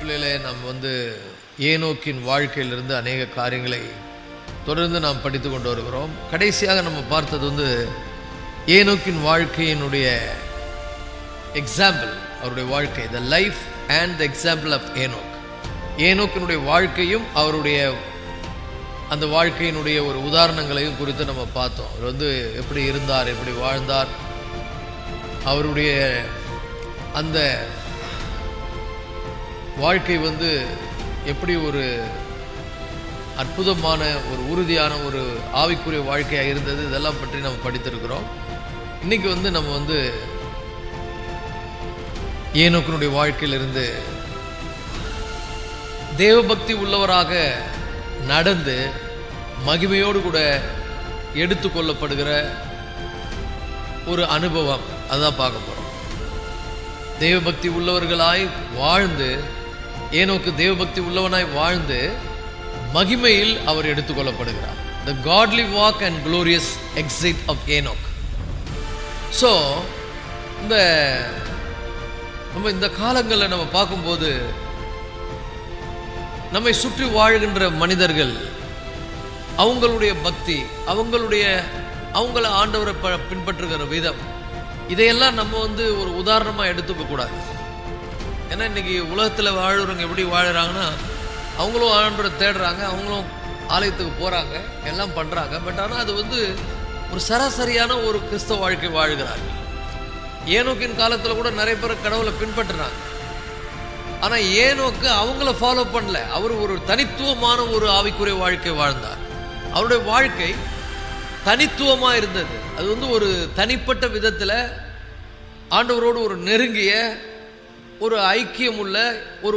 பிள்ளைகளே, நாம் ஏனோக்கின் வாழ்க்கையிலிருந்து அநேக காரியங்களை தொடர்ந்து நாம் படித்து கொண்டு வருகிறோம். கடைசியாக நம்ம பார்த்தது ஏனோக்கின் வாழ்க்கையினுடைய எக்ஸாம்பிள், அவருடைய வாழ்க்கை, the life and the example of Enoch. ஏனோக்கினுடைய வாழ்க்கையும் அவருடைய அந்த வாழ்க்கையினுடைய ஒரு உதாரணங்களையும் குறித்து நம்ம பார்த்தோம். அவர் எப்படி இருந்தார், எப்படி வாழ்ந்தார், அவருடைய அந்த வாழ்க்கை எப்படி ஒரு அற்புதமான ஒரு உறுதியான ஒரு ஆவிக்குரிய வாழ்க்கையாக இருந்தது. இதெல்லாம் பற்றி நம்ம படித்திருக்கிறோம். இன்றைக்கி நம்ம ஏனோக்கினுடைய வாழ்க்கையிலிருந்து தேவபக்தி உள்ளவராக நடந்து மகிமையோடு கூட எடுத்துக்கொள்ளப்படுகிற ஒரு அனுபவம் அதான் பார்க்க போகிறோம். தேவபக்தி உள்ளவர்களாய் வாழ்ந்து, ஏனோக்கு தேவபக்தி உள்ளவனாய் வாழ்ந்து மகிமையில் அவர் எடுத்துக்கொள்ளப்படுகிறார். The godly walk and glorious exit of Enoch. So நம்ம இந்த காலங்களில் நம்ம பார்க்கும்போது நம்மை சுற்றி வாழ்கின்ற மனிதர்கள், அவங்களுடைய பக்தி, அவங்கள ஆண்டவரை பின்பற்றுகிற விதம், இதையெல்லாம் நம்ம ஒரு உதாரணமாக எடுத்துக்க கூடாது. ஏன்னா இன்னைக்கு உலகத்தில் வாழ்கிறவங்க எப்படி வாழுறாங்கன்னா, அவங்களும் ஆண்டவரை தேடுறாங்க, அவங்களும் ஆலயத்துக்கு போகிறாங்க, எல்லாம் பண்ணுறாங்க. பட் ஆனால் அது ஒரு சராசரியான ஒரு கிறிஸ்தவ வாழ்க்கை வாழ்கிறார்கள். ஏனோக்கின் காலத்தில் கூட நிறைய பேர் கடவுளை பின்பற்றுறாங்க. ஆனால் ஏனோக்கு அவங்கள ஃபாலோ பண்ணல. அவர் ஒரு தனித்துவமான ஒரு ஆவிக்குரிய வாழ்க்கை வாழ்ந்தார். அவருடைய வாழ்க்கை தனித்துவமாக இருந்தது. அது ஒரு தனிப்பட்ட விதத்தில் ஆண்டவரோடு ஒரு நெருங்கிய ஒரு ஐக்கியம் உள்ள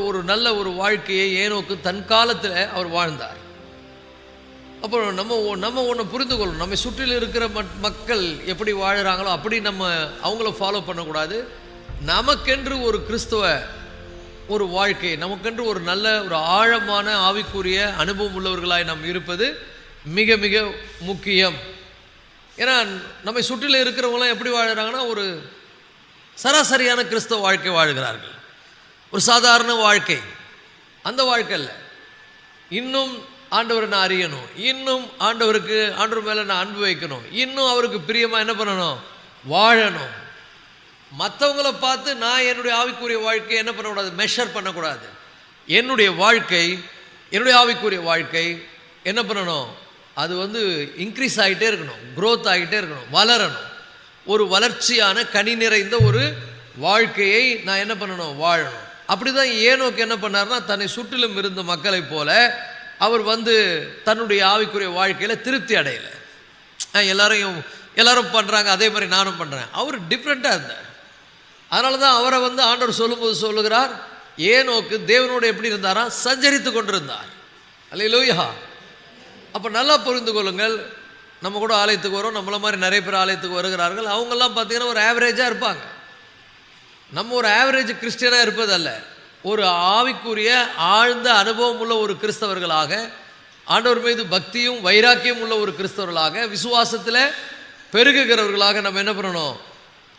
ஒரு நல்ல ஒரு வாழ்க்கையை ஏனோக்கு தன் காலத்தில் அவர் வாழ்ந்தார். அப்புறம் நம்ம ஒன்று புரிந்து கொள்ளணும். நம்ம சுற்றில் இருக்கிற மக்கள் எப்படி வாழுறாங்களோ அப்படி நம்ம அவங்கள ஃபாலோ பண்ணக்கூடாது. நமக்கென்று ஒரு கிறிஸ்துவ ஒரு வாழ்க்கை, நமக்கென்று ஒரு நல்ல ஒரு ஆழமான ஆவிக்குரிய அனுபவம் உள்ளவர்களாய் நாம் இருப்பது மிக மிக முக்கியம். ஏன்னா நம்மை சுற்றில் இருக்கிறவங்களாம் எப்படி வாழுறாங்கன்னா, ஒரு சராசரியான கிறிஸ்தவ வாழ்க்கை வாழ்கிறார்கள். ஒரு சாதாரண வாழ்க்கை. அந்த வாழ்க்கையில் இன்னும் ஆண்டவரை நான் அறியணும், இன்னும் ஆண்டவர் மேலே நான் அன்பு வைக்கணும், இன்னும் அவருக்கு பிரியமாக என்ன பண்ணணும், வாழணும். மற்றவங்களை பார்த்து நான் என்னுடைய ஆவிக்குரிய வாழ்க்கையை என்ன பண்ணக்கூடாது, மெஷர் பண்ணக்கூடாது. என்னுடைய வாழ்க்கை, என்னுடைய ஆவிக்குரிய வாழ்க்கை என்ன பண்ணணும், அது இன்க்ரீஸ் ஆகிட்டே இருக்கணும், க்ரோத் ஆகிட்டே இருக்கணும், வளரணும். ஒரு வளர்ச்சியான கனி நிறைந்த ஒரு வாழ்க்கையை நான் என்ன பண்ணணும், வாழணும். அப்படி தான் ஏனோக்கு என்ன பண்ணார்னா, தன்னை சுற்றிலும் இருந்த மக்களை போல அவர் தன்னுடைய ஆவிக்குரிய வாழ்க்கையில் திருப்தி அடையலை. எல்லாரும் பண்ணுறாங்க, அதே மாதிரி நானும் பண்ணுறேன். அவர் டிஃப்ரெண்ட்டாக இருந்தார். அதனால தான் அவரை ஆண்டவர் சொல்லும்போது சொல்லுகிறார், ஏனோக்கு தேவனோடு எப்படி இருந்தாரா, சஞ்சரித்து கொண்டிருந்தார். அல்லேலூயா. அப்போ நல்லா புரிந்து கொள்ளுங்கள். நம்ம கூட ஆலயத்துக்கு வரோம், நம்மள மாதிரி நிறைய பேர் ஆலயத்துக்கு வருகிறார்கள். அவங்கெல்லாம் பார்த்தீங்கன்னா ஒரு ஆவரேஜாக இருப்பாங்க. நம்ம ஒரு ஆவரேஜ் கிறிஸ்டியனாக இருப்பதல்ல, ஒரு ஆவிக்குரிய ஆழ்ந்த அனுபவம் உள்ள ஒரு கிறிஸ்தவர்களாக, ஆண்டவர் மீது பக்தியும் வைராக்கியம் உள்ள ஒரு கிறிஸ்தவர்களாக, விசுவாசத்தில் பெருகுகிறவர்களாக நம்ம என்ன பண்ணணும்,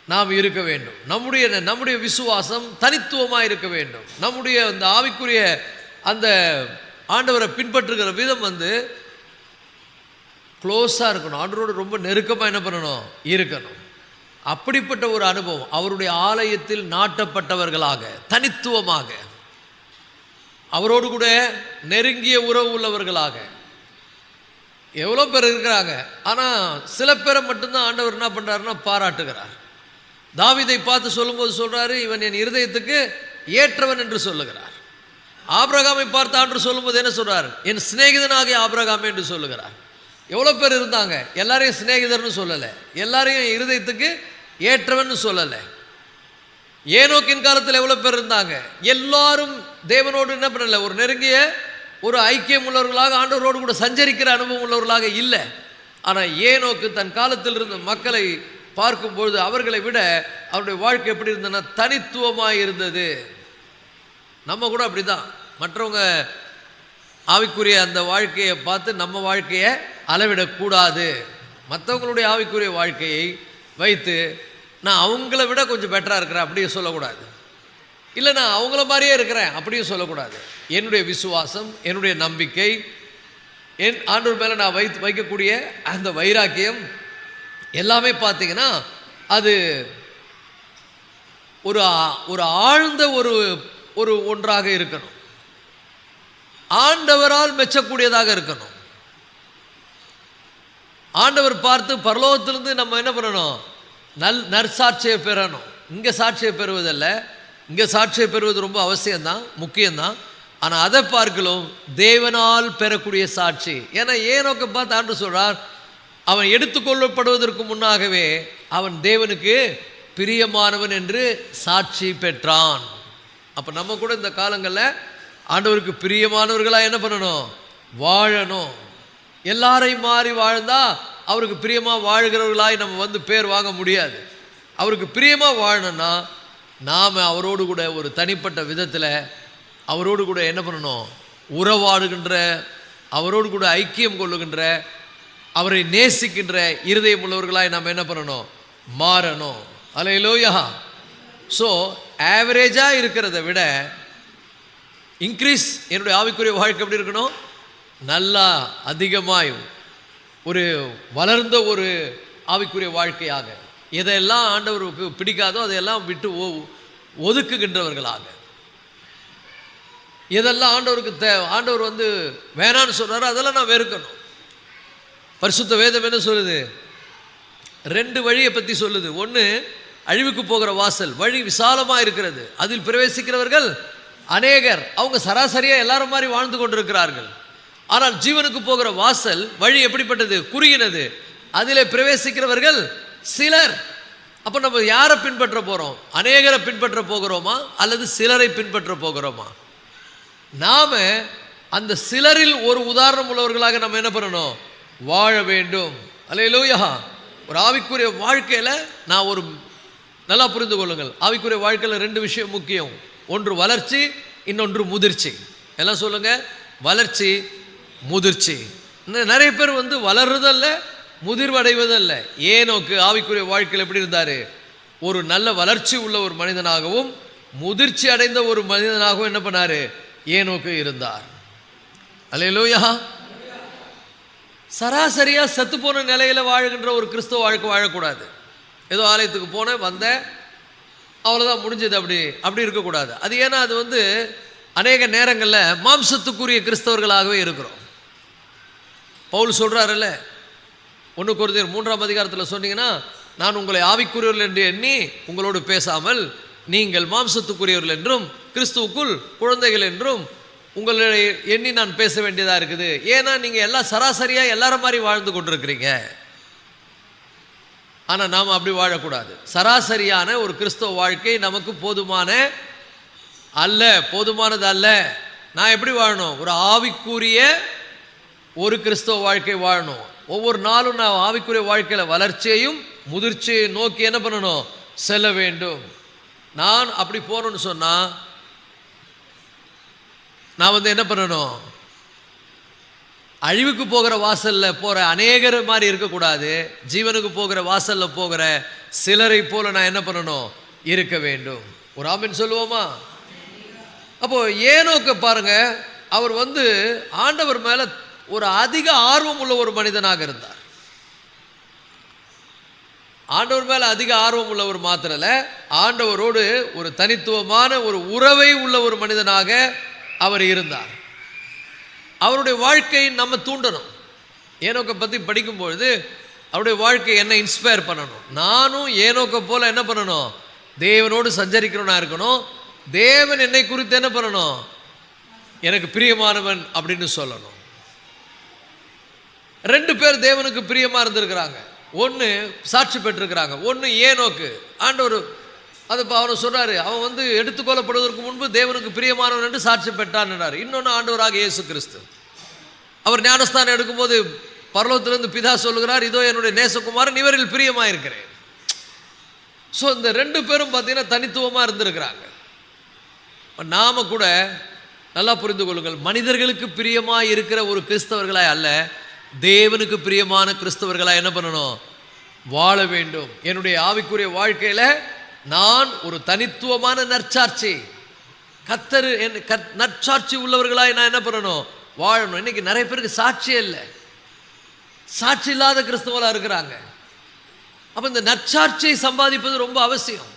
நாம் இருக்க வேண்டும். நம்முடைய விசுவாசம் தனித்துவமாக இருக்க வேண்டும். நம்முடைய அந்த ஆவிக்குரிய அந்த ஆண்டவரை பின்பற்றுகிற விதம் க்ளோஸாக இருக்கணும். ஆண்டவரோடு ரொம்ப நெருக்கமாக என்ன பண்ணணும், இருக்கணும். அப்படிப்பட்ட ஒரு அனுபவம். அவருடைய ஆலயத்தில் நாட்டப்பட்டவர்களாக, தனித்துவமாக, அவரோடு கூட நெருங்கிய உறவு உள்ளவர்களாக. எவ்வளோ பேர் இருக்கிறாங்க, ஆனால் சில பேரை மட்டும்தான் ஆண்டவர் என்ன பண்ணுறாருன்னா பாராட்டுகிறார். தாவீதை பார்த்து சொல்லும்போது சொல்கிறாரு, இவன் என் இருதயத்துக்கு ஏற்றவன் என்று சொல்லுகிறார். ஆபிரகாமை பார்த்து ஆண்டவர் சொல்லும்போது என்ன சொல்கிறார், என் சிநேகிதனாகிய ஆபிரகாமே என்று சொல்லுகிறார். எவ்வளோ பேர் இருந்தாங்க, எல்லாரையும் சிநேகிதர்னு சொல்லலை, எல்லாரையும் இருதயத்துக்கு ஏற்றவன் சொல்லலை. ஏனோக்கின் காலத்தில் எவ்வளோ பேர் இருந்தாங்க, எல்லாரும் தேவனோடு என்ன பண்ணல, ஒரு நெருங்கிய ஒரு ஐக்கியம் உள்ளவர்களாக, ஆண்டவரோடு கூட சஞ்சரிக்கிற அனுபவம் உள்ளவர்களாக இல்லை. ஆனால் ஏனோக்கு தன் காலத்தில் இருந்த மக்களை பார்க்கும்பொழுது அவர்களை விட அவருடைய வாழ்க்கை எப்படி இருந்ததுன்னா தனித்துவமாக இருந்தது. நம்ம கூட அப்படி தான். மற்றவங்க ஆவிக்குரிய அந்த வாழ்க்கையை பார்த்து நம்ம வாழ்க்கையை அளவிடக்கூடாது. மற்றவங்களுடைய ஆவிக்குரிய வாழ்க்கையை வைத்து நான் அவங்கள விட கொஞ்சம் பெட்டராக இருக்கிறேன் அப்படியே சொல்லக்கூடாது. இல்லை நான் அவங்கள மாதிரியே இருக்கிறேன் அப்படியும் சொல்லக்கூடாது. என்னுடைய விசுவாசம், என்னுடைய நம்பிக்கை, என் ஆண்டவர் மேலே நான் வைக்கக்கூடிய அந்த வைராக்கியம் எல்லாமே பார்த்தீங்கன்னா அது ஒரு ஆழ்ந்த ஒரு ஒன்றாக இருக்கணும். ஆண்டவரால் மெச்சக்கூடியதாக இருக்கணும். ஆண்டவர் பார்த்து பரலோகத்திலிருந்து நம்ம என்ன பண்ணணும்? நற்சாட்சியை பெறணும். இங்கே சாட்சியை பெறுவதல்ல, இங்கே சாட்சியை பெறுவது ரொம்ப அவசியம்தான், முக்கியம்தான். ஆனால் அதை பார்க்கலாம் தேவனால் பெறக்கூடிய சாட்சி. ஏன்னா ஏனோக்கை பார்த்து ஆண்டவர் சொல்றார், அவன் எடுத்துக்கொள்ளப்படுவதற்கு முன்னாகவே அவன் தேவனுக்கு பிரியமானவன் என்று சாட்சி பெற்றான். அப்போ நம்ம கூட இந்த காலங்களில் ஆண்டவருக்கு பிரியமானவர்களாக என்ன பண்ணணும்? வாழணும். எல்லாரையும் மாறி வாழ்ந்தா அவருக்கு பிரியமாக வாழ்கிறவர்களாய் நம்ம பேர் வாங்க முடியாது. அவருக்கு பிரியமாக வாழணும்னா நாம் அவரோடு கூட ஒரு தனிப்பட்ட விதத்தில் அவரோடு கூட என்ன பண்ணணும்? உறவாடுகின்ற, அவரோடு கூட ஐக்கியம் கொள்ளுகின்ற, அவரை நேசிக்கின்ற இருதயம் உள்ளவர்களாய் நாம் என்ன பண்ணணும்? மாறணும். அல்லேலூயா. ஸோ ஆவரேஜாக இருக்கிறத விட இன்க்ரீஸ் என்னுடைய ஆவிக்குரிய வாழ்க்கை எப்படி இருக்கணும்? நல்லா அதிகமாய் ஒரு வளர்ந்த ஒரு ஆவிக்குரிய வாழ்க்கையாக, எதையெல்லாம் ஆண்டவருக்கு பிடிக்காதோ அதையெல்லாம் விட்டு ஒதுக்குகின்றவர்களாக, எதெல்லாம் ஆண்டவருக்கு ஆண்டவர் வேணான்னு சொல்கிறாரோ அதெல்லாம் நான் வெறுக்கணும். பரிசுத்த வேதம் என்ன சொல்லுது? 2 வழியை பற்றி சொல்லுது. ஒன்று, அழிவுக்கு போகிற வாசல், வழி விசாலமாக இருக்கிறது, அதில் பிரவேசிக்கிறவர்கள் அநேகர். அவங்க சராசரியாக எல்லாரும் மாதிரி வாழ்ந்து கொண்டிருக்கிறார்கள். ஆனால் ஜீவனுக்கு போகிற வாசல் வழி எப்படிப்பட்டது? குறுகினது, அதில் பிரவேசிக்கிறவர்கள் சிலர். அப்போ நம்ம யாரை பின்பற்ற போகிறோம்? அநேகரை பின்பற்ற போகிறோமா அல்லது சிலரை பின்பற்ற போகிறோமா? நாம் அந்த சிலரில் ஒரு உதாரணம் உள்ளவர்களாக நம்ம என்ன பண்ணணும்? வாழ வேண்டும். அல்லேலூயா. ஒரு ஆவிக்குரிய வாழ்க்கையில் நான் ஒரு நல்லா புரிந்து கொள்ளுங்கள், ஆவிக்குரிய வாழ்க்கையில் 2 விஷயம் முக்கியம். ஒன்று வளர்ச்சி, இன்னொன்று முதிர்ச்சி. எல்லாம் சொல்லுங்க, வளர்ச்சி முதிர்ச்சி. நிறைய பேர் வளர்றதல்ல, முதிர்வடைவதல்ல. ஏனோக்கு ஆவிக்குரிய வாழ்க்கையில் எப்படி இருந்தார்? ஒரு நல்ல வளர்ச்சி உள்ள ஒரு மனிதனாகவும் முதிர்ச்சி அடைந்த ஒரு மனிதனாகவும் என்ன பண்ணார்? ஏனோக்கு இருந்தார். அல்லேலூயா. சராசரியாக செத்து போன நிலையில் வாழ்கின்ற ஒரு கிறிஸ்தவ வாழ்க்கை வாழக்கூடாது. ஏதோ ஆலயத்துக்கு போனேன் வந்தேன் அவ்வளோதான் முடிஞ்சது, அப்படி இருக்கக்கூடாது. அது ஏன்னா அது அநேக நேரங்களில் மாம்சத்துக்குரிய கிறிஸ்தவர்களாகவே இருக்கிறோம். பவுல் சொல்கிறாருல்ல, 1 கொரிந்தியர் 3ஆம் அதிகாரத்தில் சொன்னீங்கன்னா, நான் உங்களை ஆவிக்குரியவர்கள் என்று எண்ணி உங்களோடு பேசாமல் நீங்கள் மாம்சத்துக்குரியவர்கள் என்றும் கிறிஸ்துவுக்குள் குழந்தைகள் என்றும் உங்களை எண்ணி நான் பேச வேண்டியதாக இருக்குது. ஏன்னா நீங்கள் எல்லாம் சராசரியாக எல்லாரும் மாதிரி வாழ்ந்து கொண்டிருக்கிறீங்க. ஆனால் நாம் அப்படி வாழக்கூடாது. சராசரியான ஒரு கிறிஸ்தவ வாழ்க்கை நமக்கு போதுமானது அல்ல. நான் எப்படி வாழணும்? ஒரு ஆவிக்குரிய ஒரு கிறிஸ்தவ வாழ்க்கை வாழணும். ஒவ்வொரு நாளும் நான் ஆவிக்குரிய வாழ்க்கையில் வளர்ச்சியையும் முதிர்ச்சியை நோக்கி என்ன பண்ணணும்? செல்ல வேண்டும். நான் அப்படி போகணும்னு சொன்னால் நான் என்ன பண்ணணும்? அழிவுக்கு போகிற வாசலில் போகிற அநேகர் மாதிரி இருக்கக்கூடாது. ஜீவனுக்கு போகிற வாசலில் போகிற சிலரை போல நான் என்ன பண்ணணும்? இருக்க வேண்டும். ஒரு ஆமென் சொல்லுவோமா? அப்போ ஏனோக்கு பாருங்க, அவர் ஆண்டவர் மேலே ஒரு அதிக ஆர்வம் உள்ள ஒரு மனிதனாக இருந்தார். ஆண்டவர் மேலே அதிக ஆர்வம் உள்ளவர் மாத்திரல, ஆண்டவரோடு ஒரு தனித்துவமான ஒரு உறவை உள்ள ஒரு மனிதனாக அவர் இருந்தார். அவருடைய வாழ்க்கையை நம்ம தூண்டணும். ஏனோக்கை பற்றி படிக்கும்பொழுது அவருடைய வாழ்க்கை என்ன இன்ஸ்பயர் பண்ணணும். நானும் ஏனோக்கை போல என்ன பண்ணணும்? தேவனோடு சஞ்சரிக்கிறவனா இருக்கணும். தேவன் என்னை குறித்து என்ன பண்ணணும்? எனக்கு பிரியமானவன் அப்படின்னு சொல்லணும். 2 பேர் தேவனுக்கு பிரியமாக இருந்திருக்கிறாங்க. ஒன்று சாட்சி பெற்றிருக்கிறாங்க. ஒன்று ஏனோக்கு. ஆண்டவர் அது அவனை சொல்கிறாரு, அவன் எடுத்துக்கொள்ளப்படுவதற்கு முன்பு தேவனுக்கு பிரியமானவன் என்று சாட்சி பெற்றான். இன்னொன்று ஆண்டவராக இயேசு கிறிஸ்து. அவர் ஞானஸ்தானம் எடுக்கும்போது பரலோகத்திலிருந்து பிதா சொல்லுகிறார், இதோ என்னுடைய நேசகுமாரன், இவரில் பிரியமாக இருக்கிறேன். ஸோ இந்த 2 பேரும் பார்த்தீங்கன்னா தனித்துவமாக இருந்திருக்கிறாங்க. நாம கூட நல்லா புரிந்து கொள்ளுங்கள், மனிதர்களுக்கு பிரியமாக இருக்கிற ஒரு கிறிஸ்தவர்களாய் அல்ல, தேவனுக்கு பிரியமான கிறிஸ்தவர்களாக என்ன பண்ணணும்? வாழ வேண்டும். என்னுடைய ஆவிக்குரிய வாழ்க்கையில் நான் ஒரு தனித்துவமான நற்சாட்சி, கர்த்தர் நற்சாட்சி உள்ளவர்களாய் நான் என்ன பண்ணணும்? வாழணும். இன்னைக்கு நிறைய பேருக்கு சாட்சியே இல்லை, சாட்சி இல்லாத கிறிஸ்தவர்களாக இருக்கிறாங்க. அப்போ இந்த நற்சாட்சியை சம்பாதிப்பது ரொம்ப அவசியம்.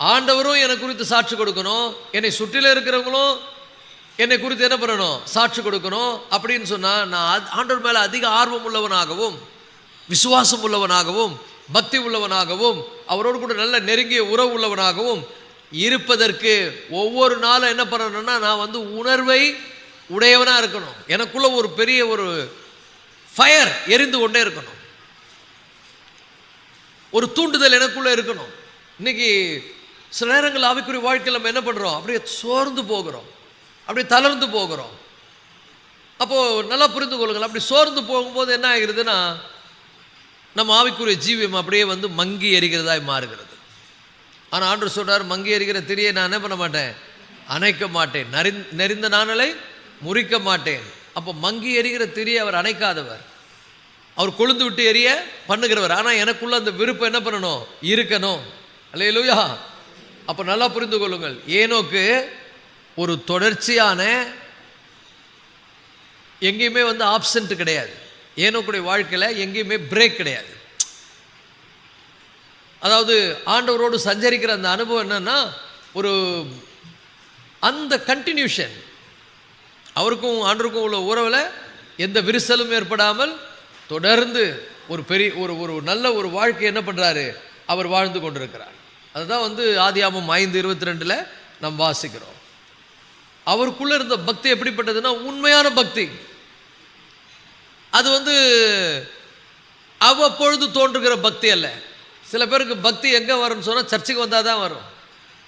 ஆண்டவரும் என்னை குறித்து சாட்சி கொடுக்கணும், என்னை சுற்றில இருக்கிறவங்களும் என்னை குறித்து என்ன பண்ணணும்? சாட்சி கொடுக்கணும். அப்படின்னு சொன்னால் நான் ஆண்டவர் மேலே அதிக ஆர்வம் உள்ளவனாகவும் விசுவாசம் உள்ளவனாகவும் பக்தி உள்ளவனாகவும் அவரோடு கூட நல்ல நெருங்கிய உறவு உள்ளவனாகவும் இருப்பதற்கு ஒவ்வொரு நாளும் என்ன பண்ணணும்னா நான் உணர்வை உடையவனாக இருக்கணும். எனக்குள்ள ஒரு பெரிய ஒரு ஃபயர் எரிந்து கொண்டே இருக்கணும், ஒரு தூண்டுதல் எனக்குள்ளே இருக்கணும். இன்னைக்கு சில நேரங்கள் ஆவிக்குரிய வாழ்க்கையில் நம்ம என்ன பண்ணுறோம்? அப்படியே சோர்ந்து போகிறோம், அப்படியே தளர்ந்து போகிறோம். அப்போது நல்லா புரிந்து கொள்ளுங்கள், அப்படி சோர்ந்து போகும்போது என்ன ஆகிறதுனா நம்ம ஆவிக்குரிய ஜீவியம் அப்படியே மங்கி எரிகிறதாய் மாறுகிறது. ஆனால் ஆண்டவர் சொல்கிறார், மங்கி எரிகிற திரியை நான் என்ன பண்ண மாட்டேன்? அணைக்க மாட்டேன், நெறிந்த நாணலை முறிக்க மாட்டேன். அப்போ மங்கி எரிகிற திரியை அவர் அணைக்காதவர், அவர் கொழுந்து விட்டு எரிய பண்ணுகிறவர். ஆனால் எனக்குள்ள அந்த விருப்பம் என்ன பண்ணணும்? இருக்கணும். அல்லேலூயா. அப்போ நல்லா புரிந்து கொள்ளுங்கள், ஏனோக்கு ஒரு தொடர்ச்சியான எங்கேயுமே ஆப்சென்ட் கிடையாது. ஏனோக்குடைய வாழ்க்கையில் எங்கேயுமே பிரேக் கிடையாது. அதாவது ஆண்டவரோடு சஞ்சரிக்கிற அந்த அனுபவம் என்னன்னா ஒரு அந்த கண்டினியூஷன், அவருக்கும் ஆண்டவருக்கும் உள்ள உறவில் எந்த விரிசலும் ஏற்படாமல் தொடர்ந்து ஒரு பெரிய ஒரு நல்ல ஒரு வாழ்க்கை என்ன பண்ணுறாரு? அவர் வாழ்ந்து கொண்டிருக்கிறார். அதுதான் ஆதியாகமம் 5:22 நாம் வாசிக்கிறோம். அவருக்குள்ளே இருந்த பக்தி எப்படிப்பட்டதுன்னா உண்மையான பக்தி. அது அவ்வப்பொழுது தோன்றுகிற பக்தி அல்ல. சில பேருக்கு பக்தி எங்கே வரும்னு சொன்னால் சர்ச்சுக்கு வந்தால் தான் வரும்,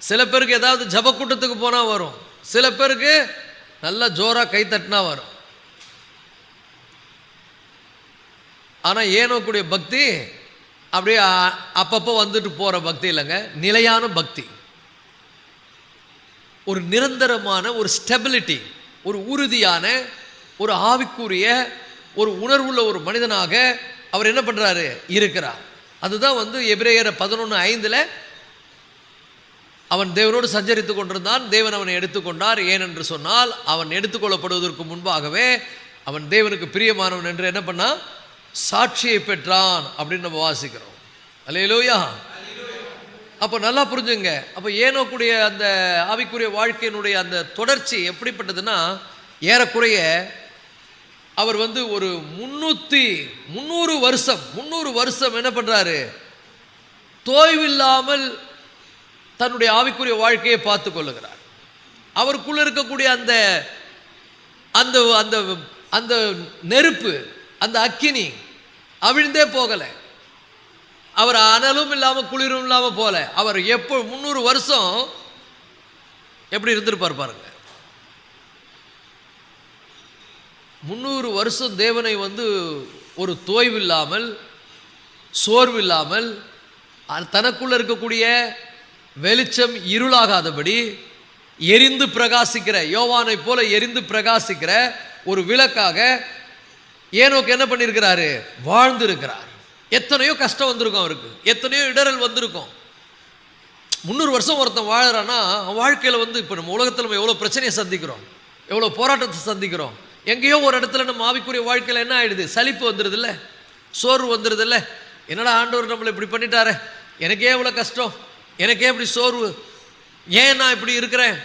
சில பேருக்கு ஏதாவது ஜப கூட்டத்துக்கு போனால் வரும், சில பேருக்கு நல்லா ஜோராக கை தட்டினா வரும். ஆனால் ஏனோக்குடைய பக்தி அப்படியே அப்பப்போ வந்துட்டு போகிற பக்தி இல்லைங்க, நிலையான பக்தி. ஒரு நிரந்தரமான ஒரு ஸ்டெபிலிட்டி, ஒரு உறுதியான ஒரு ஆவிக்குரிய ஒரு உணர்வுள்ள ஒரு மனிதனாக அவர் என்ன பண்ணுறாரு? இருக்கிறார். அதுதான் எபிரேயர் 11:5 அவன் தேவனோடு சஞ்சரித்து கொண்டிருந்தான், தேவன் அவனை எடுத்துக்கொண்டார். ஏனென்று சொன்னால் அவன் எடுத்துக்கொள்ளப்படுவதற்கு முன்பாகவே அவன் தேவனுக்கு பிரியமானவன் என்று என்ன பண்ணா? சாட்சியை பெற்றான் அப்படின்னு நம்ம வாசிக்கிறோம். அல்லேலூயா. அப்போ நல்லா புரிஞ்சுங்க. அப்போ ஏனோக்குடைய அந்த ஆவிக்குரிய வாழ்க்கையினுடைய அந்த தொடர்ச்சி எப்படிப்பட்டதுன்னா ஏறக்குறைய அவர் ஒரு 300 வருஷம் என்ன பண்ணுறாரு? தோய்வில்லாமல் தன்னுடைய ஆவிக்குரிய வாழ்க்கையை பார்த்து கொள்ளுகிறார். அவருக்குள்ள இருக்கக்கூடிய அந்த அந்த அந்த அந்த நெருப்பு, அந்த அக்கினி அவிழ்ந்தே போகலை. அவர் அனலும் இல்லாமல் குளிரும் இல்லாமல் போல அவர் 300 வருஷம் எப்படி இருந்திருப்பார் பாருங்க. 300 வருஷம் தேவனை ஒரு தோய்வில்லாமல் சோர்வில்லாமல் தனக்குள்ள இருக்கக்கூடிய வெளிச்சம் இருளாகாதபடி எரிந்து பிரகாசிக்கிற, யோவானை போல எரிந்து பிரகாசிக்கிற ஒரு விளக்காக ஏனோக்கு என்ன பண்ணியிருக்கிறாரு? வாழ்ந்திருக்கிறார். எத்தனையோ கஷ்டம் வந்திருக்கும் அவருக்கு, எத்தனையோ இடரல் வந்திருக்கும். 300 வருஷம் ஒருத்தன் வாழறான்னா வாழ்க்கையில் இப்போ நம்ம உலகத்தில் நம்ம எவ்வளோ பிரச்சனையை சந்திக்கிறோம், எவ்வளோ போராட்டத்தை சந்திக்கிறோம். எங்கேயோ ஒரு இடத்துல நம்ம ஆவிக்குரிய வாழ்க்கையில் என்ன ஆகிடுது? சலிப்பு வந்துடுது இல்லை, சோர்வு வந்துடுது இல்லை. என்னடா ஆண்டவர் நம்மளை இப்படி பண்ணிட்டாரே, எனக்கே இவ்வளோ கஷ்டம், எனக்கே இப்படி சோர்வு, ஏன் நான் இப்படி இருக்கிறேன்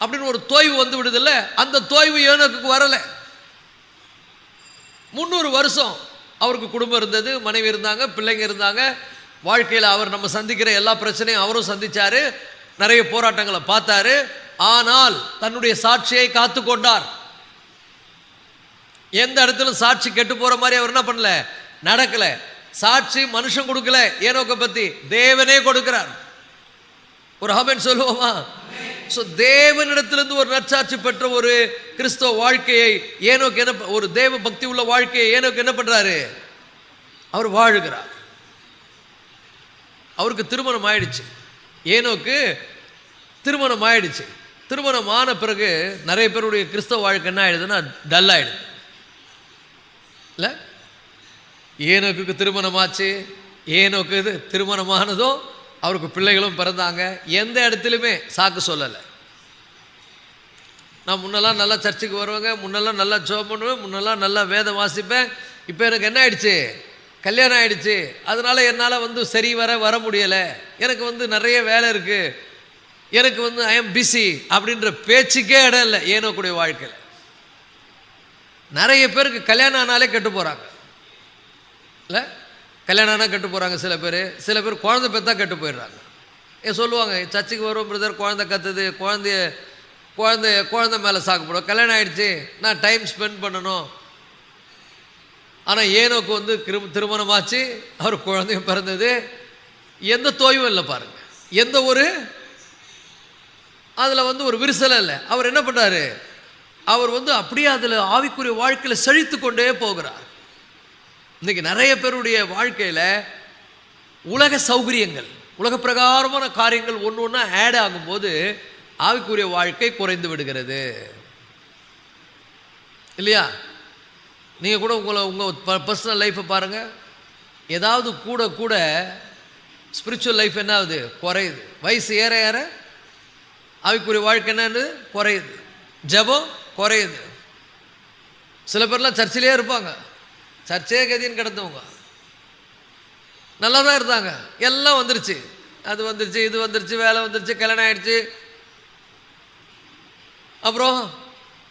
அப்படின்னு ஒரு தோய்வு வந்து விடுதில்ல. அந்த தோய்வு ஏனோக்கு வரலை. 300 வருஷம் அவருக்கு குடும்பம் இருந்தது, மனைவி இருந்தாங்க, பிள்ளைங்க இருந்தாங்க. வாழ்க்கையில் அவர் நம்ம சந்திக்கிற எல்லா பிரச்சனையும் அவரும் சந்திச்சாரு, நிறைய போராட்டங்களை பார்த்தாரு. ஆனால் தன்னுடைய சாட்சியை காத்து கொண்டார். எந்த இடத்துல சாட்சி கெட்டு போற மாதிரி அவர் என்ன பண்ணல? நடக்கல. சாட்சி மனுஷன் கொடுக்கல, ஏனோக்க பத்தி தேவனே கொடுக்கிறார். ஒரு ஆமென் சொல்லுவோமா? தேவனிடத்திலிருந்து ஒரு நற்சாட்சி பெற்ற ஒரு கிறிஸ்தவ வாழ்க்கையை ஏனோக்கு என்ன, ஒரு தேவ பக்தி உள்ள வாழ்க்கையை ஏனோக்கு என்ன பண்றாரு? அவர் வாழுகிறார். அவருக்கு திருமணம் ஆயிடுச்சு. ஏனோக்கு திருமணம் ஆயிடுச்சு. திருமணம் ஆன பிறகு நிறைய பேருடைய கிறிஸ்தவ வாழ்க்கை என்ன ஆயிடுதுன்னா டல் ஆயிடுது இல்லை. ஏனோக்கு திருமணம் ஆச்சு. ஏனோக்கு திருமணமானதும் அவருக்கு பிள்ளைகளும் பிறந்தாங்க. எந்த இடத்துலையுமே சாக்கு சொல்லலை. நான் முன்னெல்லாம் நல்லா சர்ச்சுக்கு வருவேங்க, முன்னெல்லாம் நல்லா ஜெபம் பண்ணுவேன், முன்னெல்லாம் நல்லா வேதம் வாசிப்பேன். இப்போ எனக்கு என்ன ஆயிடுச்சு, கல்யாணம் ஆயிடுச்சு, அதனால் என்னால் சரி வர முடியலை, எனக்கு நிறைய வேலை இருக்குது, எனக்கு ஐ எம் பிஸி அப்படின்ற பேச்சுக்கே இடம் இல்லை ஏனோக்குடைய வாழ்க்கையில். நிறைய பேருக்கு கல்யாணம் ஆனாலே கெட்டு போகிறாங்க இல்லை, கல்யாணம் ஆனால் கெட்டு போகிறாங்க. சில பேர் குழந்தை பெற்றா கெட்டு போயிடுறாங்க. சொல்லுவாங்க, சர்ச்சுக்கு வரும் பிரதர், குழந்தை கத்துது, குழந்தை மேலே சாக்குப்படும், கல்யாணம் ஆகிடுச்சு, நான் டைம் ஸ்பெண்ட் பண்ணணும். ஆனால் ஏனோக்கு திருமணமாச்சு, அவர் குழந்தையும் பிறந்தது, எந்த தோய்வும் இல்லை பாருங்கள், எந்த ஒரு அதில் ஒரு விரிசலும் இல்லை. அவர் என்ன பண்ணுறாரு, அவர் அப்படியே அதில் ஆவிக்குரிய வாழ்க்கையில் செழித்து கொண்டே போகிறார். இன்றைக்கி நிறைய பேருடைய வாழ்க்கையில் உலக சௌகரியங்கள், உலக பிரகாரமான காரியங்கள் ஒன்று ஒன்றா ஆட் ஆகும்போது ஆவிக்குரிய வாழ்க்கை குறைந்து விடுகிறது இல்லையா? நீங்கள் கூட உங்கள் பர்சனல் லைஃப்பை பாருங்கள், ஏதாவது கூட ஸ்பிரிச்சுவல் லைஃப் என்ன ஆகுது, குறையுது. வயசு ஏற ஏற ஆவிக்குரிய வாழ்க்கை என்னன்னு குறையுது, ஜெபம் குறையுது. சில பேர்லாம் சர்ச்சிலே இருப்பாங்க, சர்ச்சே கதின்னு கிடந்தவங்க நல்லா தான் இருந்தாங்க, எல்லாம் வந்துருச்சு, அது வந்துருச்சு, இது வந்துருச்சு, வேலை வந்துருச்சு, கல்யாணம் ஆகிடுச்சு, அப்புறம்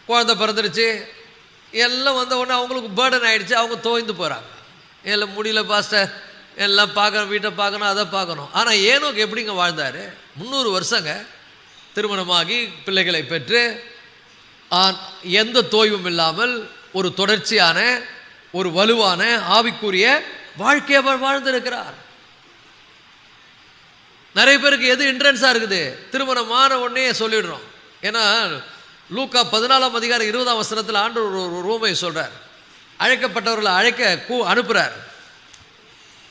குழந்தை பிறந்துருச்சு, எல்லாம் வந்த உடனே அவங்களுக்கு பேர்டன் ஆகிடுச்சு, அவங்க தோய்ந்து போகிறாங்க. எல்லாம் முடியல பாஸ்டர், எல்லாம் பார்க்கணும், வீட்டை பார்க்கணும், அதை பார்க்கணும். ஆனால் ஏனோக்கு எப்படிங்க வாழ்ந்தார்? 300 வருஷங்க திருமணமாகி பிள்ளைகளை பெற்று எந்த தோய்வும் இல்லாமல் ஒரு தொடர்ச்சியான ஒரு வலுவான ஆவிக்குரிய வாழ்க்கையை வாழ்ந்திருக்கிறார். நிறைய பேருக்கு எது இன்ட்ரன்ஸாக இருக்குது, திருமணமான உடனே சொல்லிடுறோம். ஏன்னா லூக்கா 14ஆம் அதிகாரம் 20ஆம் வசனத்தில் ஆண்டவர் ஒரு ரோமை சொல்கிறார். அழைக்கப்பட்டவர்களை அனுப்புகிறார்,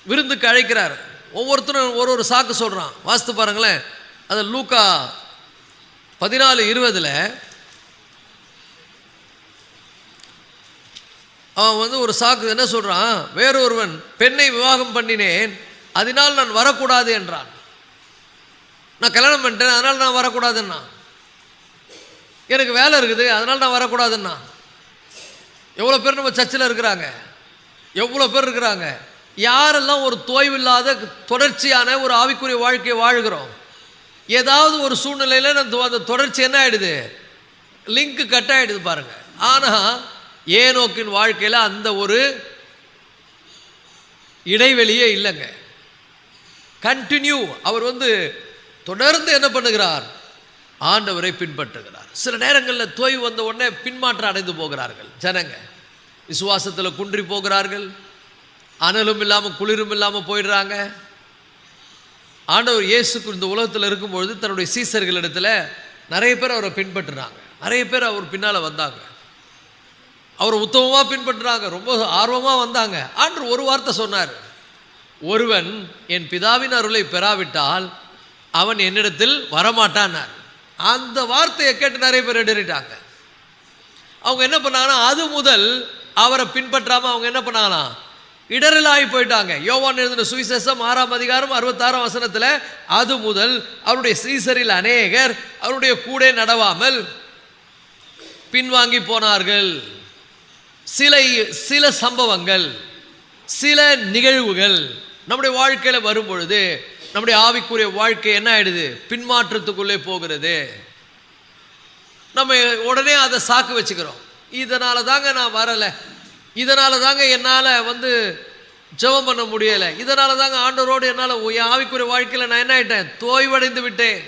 விருந்துக்கு அழைக்கிறார். ஒவ்வொருத்தரும் ஒரு சாக்கு சொல்கிறான். வாசித்து பாருங்களேன், அது லூக்கா 14:20 அவன் ஒரு சாக்கு என்ன சொல்கிறான், வேறொருவன் பெண்ணை விவாகம் பண்ணினேன், அதனால் நான் வரக்கூடாது என்றான். நான் கல்யாணம் பண்ணிட்டேன், அதனால் நான் வரக்கூடாதுன்னா. எனக்கு வேலை இருக்குது, அதனால் நான் வரக்கூடாதுன்னா. எவ்வளோ பேர் நம்ம சர்ச்சில் இருக்கிறாங்க, எவ்வளோ பேர் இருக்கிறாங்க. யாரெல்லாம் ஒரு தோய்வில்லாத தொடர்ச்சியான ஒரு ஆவிக்குரிய வாழ்க்கையை வாழ்கிறோம், ஏதாவது ஒரு சூழ்நிலையில் அந்த தொடர்ச்சி என்ன ஆகிடுது, லிங்க் கட் ஆகிடுது பாருங்கள். ஆனால் ஏனோக்கின் வாழ்க்கையில் அந்த ஒரு இடைவெளியே இல்லைங்க, கண்டினியூ. அவர் தொடர்ந்து என்ன பண்ணுகிறார், ஆண்டவரை பின்பற்றுகிறார். சில நேரங்களில் தோய்வு வந்த உடனே பின்மாற்றம் அடைந்து போகிறார்கள் ஜனங்க, விசுவாசத்தில் குன்றி போகிறார்கள், அனலும் இல்லாமல் குளிரும் இல்லாமல் போயிடுறாங்க. ஆண்டவர் இயேசு இந்த உலகத்தில் இருக்கும்பொழுது தன்னுடைய சீசர்களிடத்தில் நிறைய பேர் அவரை பின்பற்றுறாங்க, நிறைய பேர் அவர் பின்னால் வந்தாங்க, அவரை உத்தமமாக பின்பற்றுறாங்க, ரொம்ப ஆர்வமாக வந்தாங்க. ஆண்டவர் ஒரு வார்த்தை சொன்னார், ஒருவன் என் பிதாவின் அருளை பெறாவிட்டால் அவன் என்னிடத்தில் வரமாட்டான்னார். அந்த வார்த்தையை கேட்டு நிறைய பேர் இடறிட்டாங்க. அவங்க என்ன பண்ணாங்கன்னா, அது முதல் அவரை பின்பற்றாமல் அவங்க என்ன பண்ணாங்கன்னா இடரலாகி போயிட்டாங்க. யோவான் எழுதின சுவிசேஷம் 6ஆம் அதிகாரம் 66ஆம் வசனத்தில், அது முதல் அவருடைய சீசரில் அநேகர் அவருடைய கூட நடவாமல் பின்வாங்கி போனார்கள். சில சம்பவங்கள், சில நிகழ்வுகள் நம்முடைய வாழ்க்கையில் வரும் பொழுது நம்முடைய ஆவிக்குரிய வாழ்க்கை என்ன ஆயிடுது, பின்மாற்றத்துக்குள்ளே போகிறது. நம்ம உடனே அதை சாக்கு வச்சுக்கிறோம், இதனால தாங்க நான் வரலை, இதனால தாங்க என்னால் ஜெபம் பண்ண முடியலை, இதனால தாங்க ஆண்டவரோடு என்னால் ஆவிக்குரிய வாழ்க்கையில் நான் என்ன ஆயிட்டேன், தோய்வடைந்து விட்டேன்.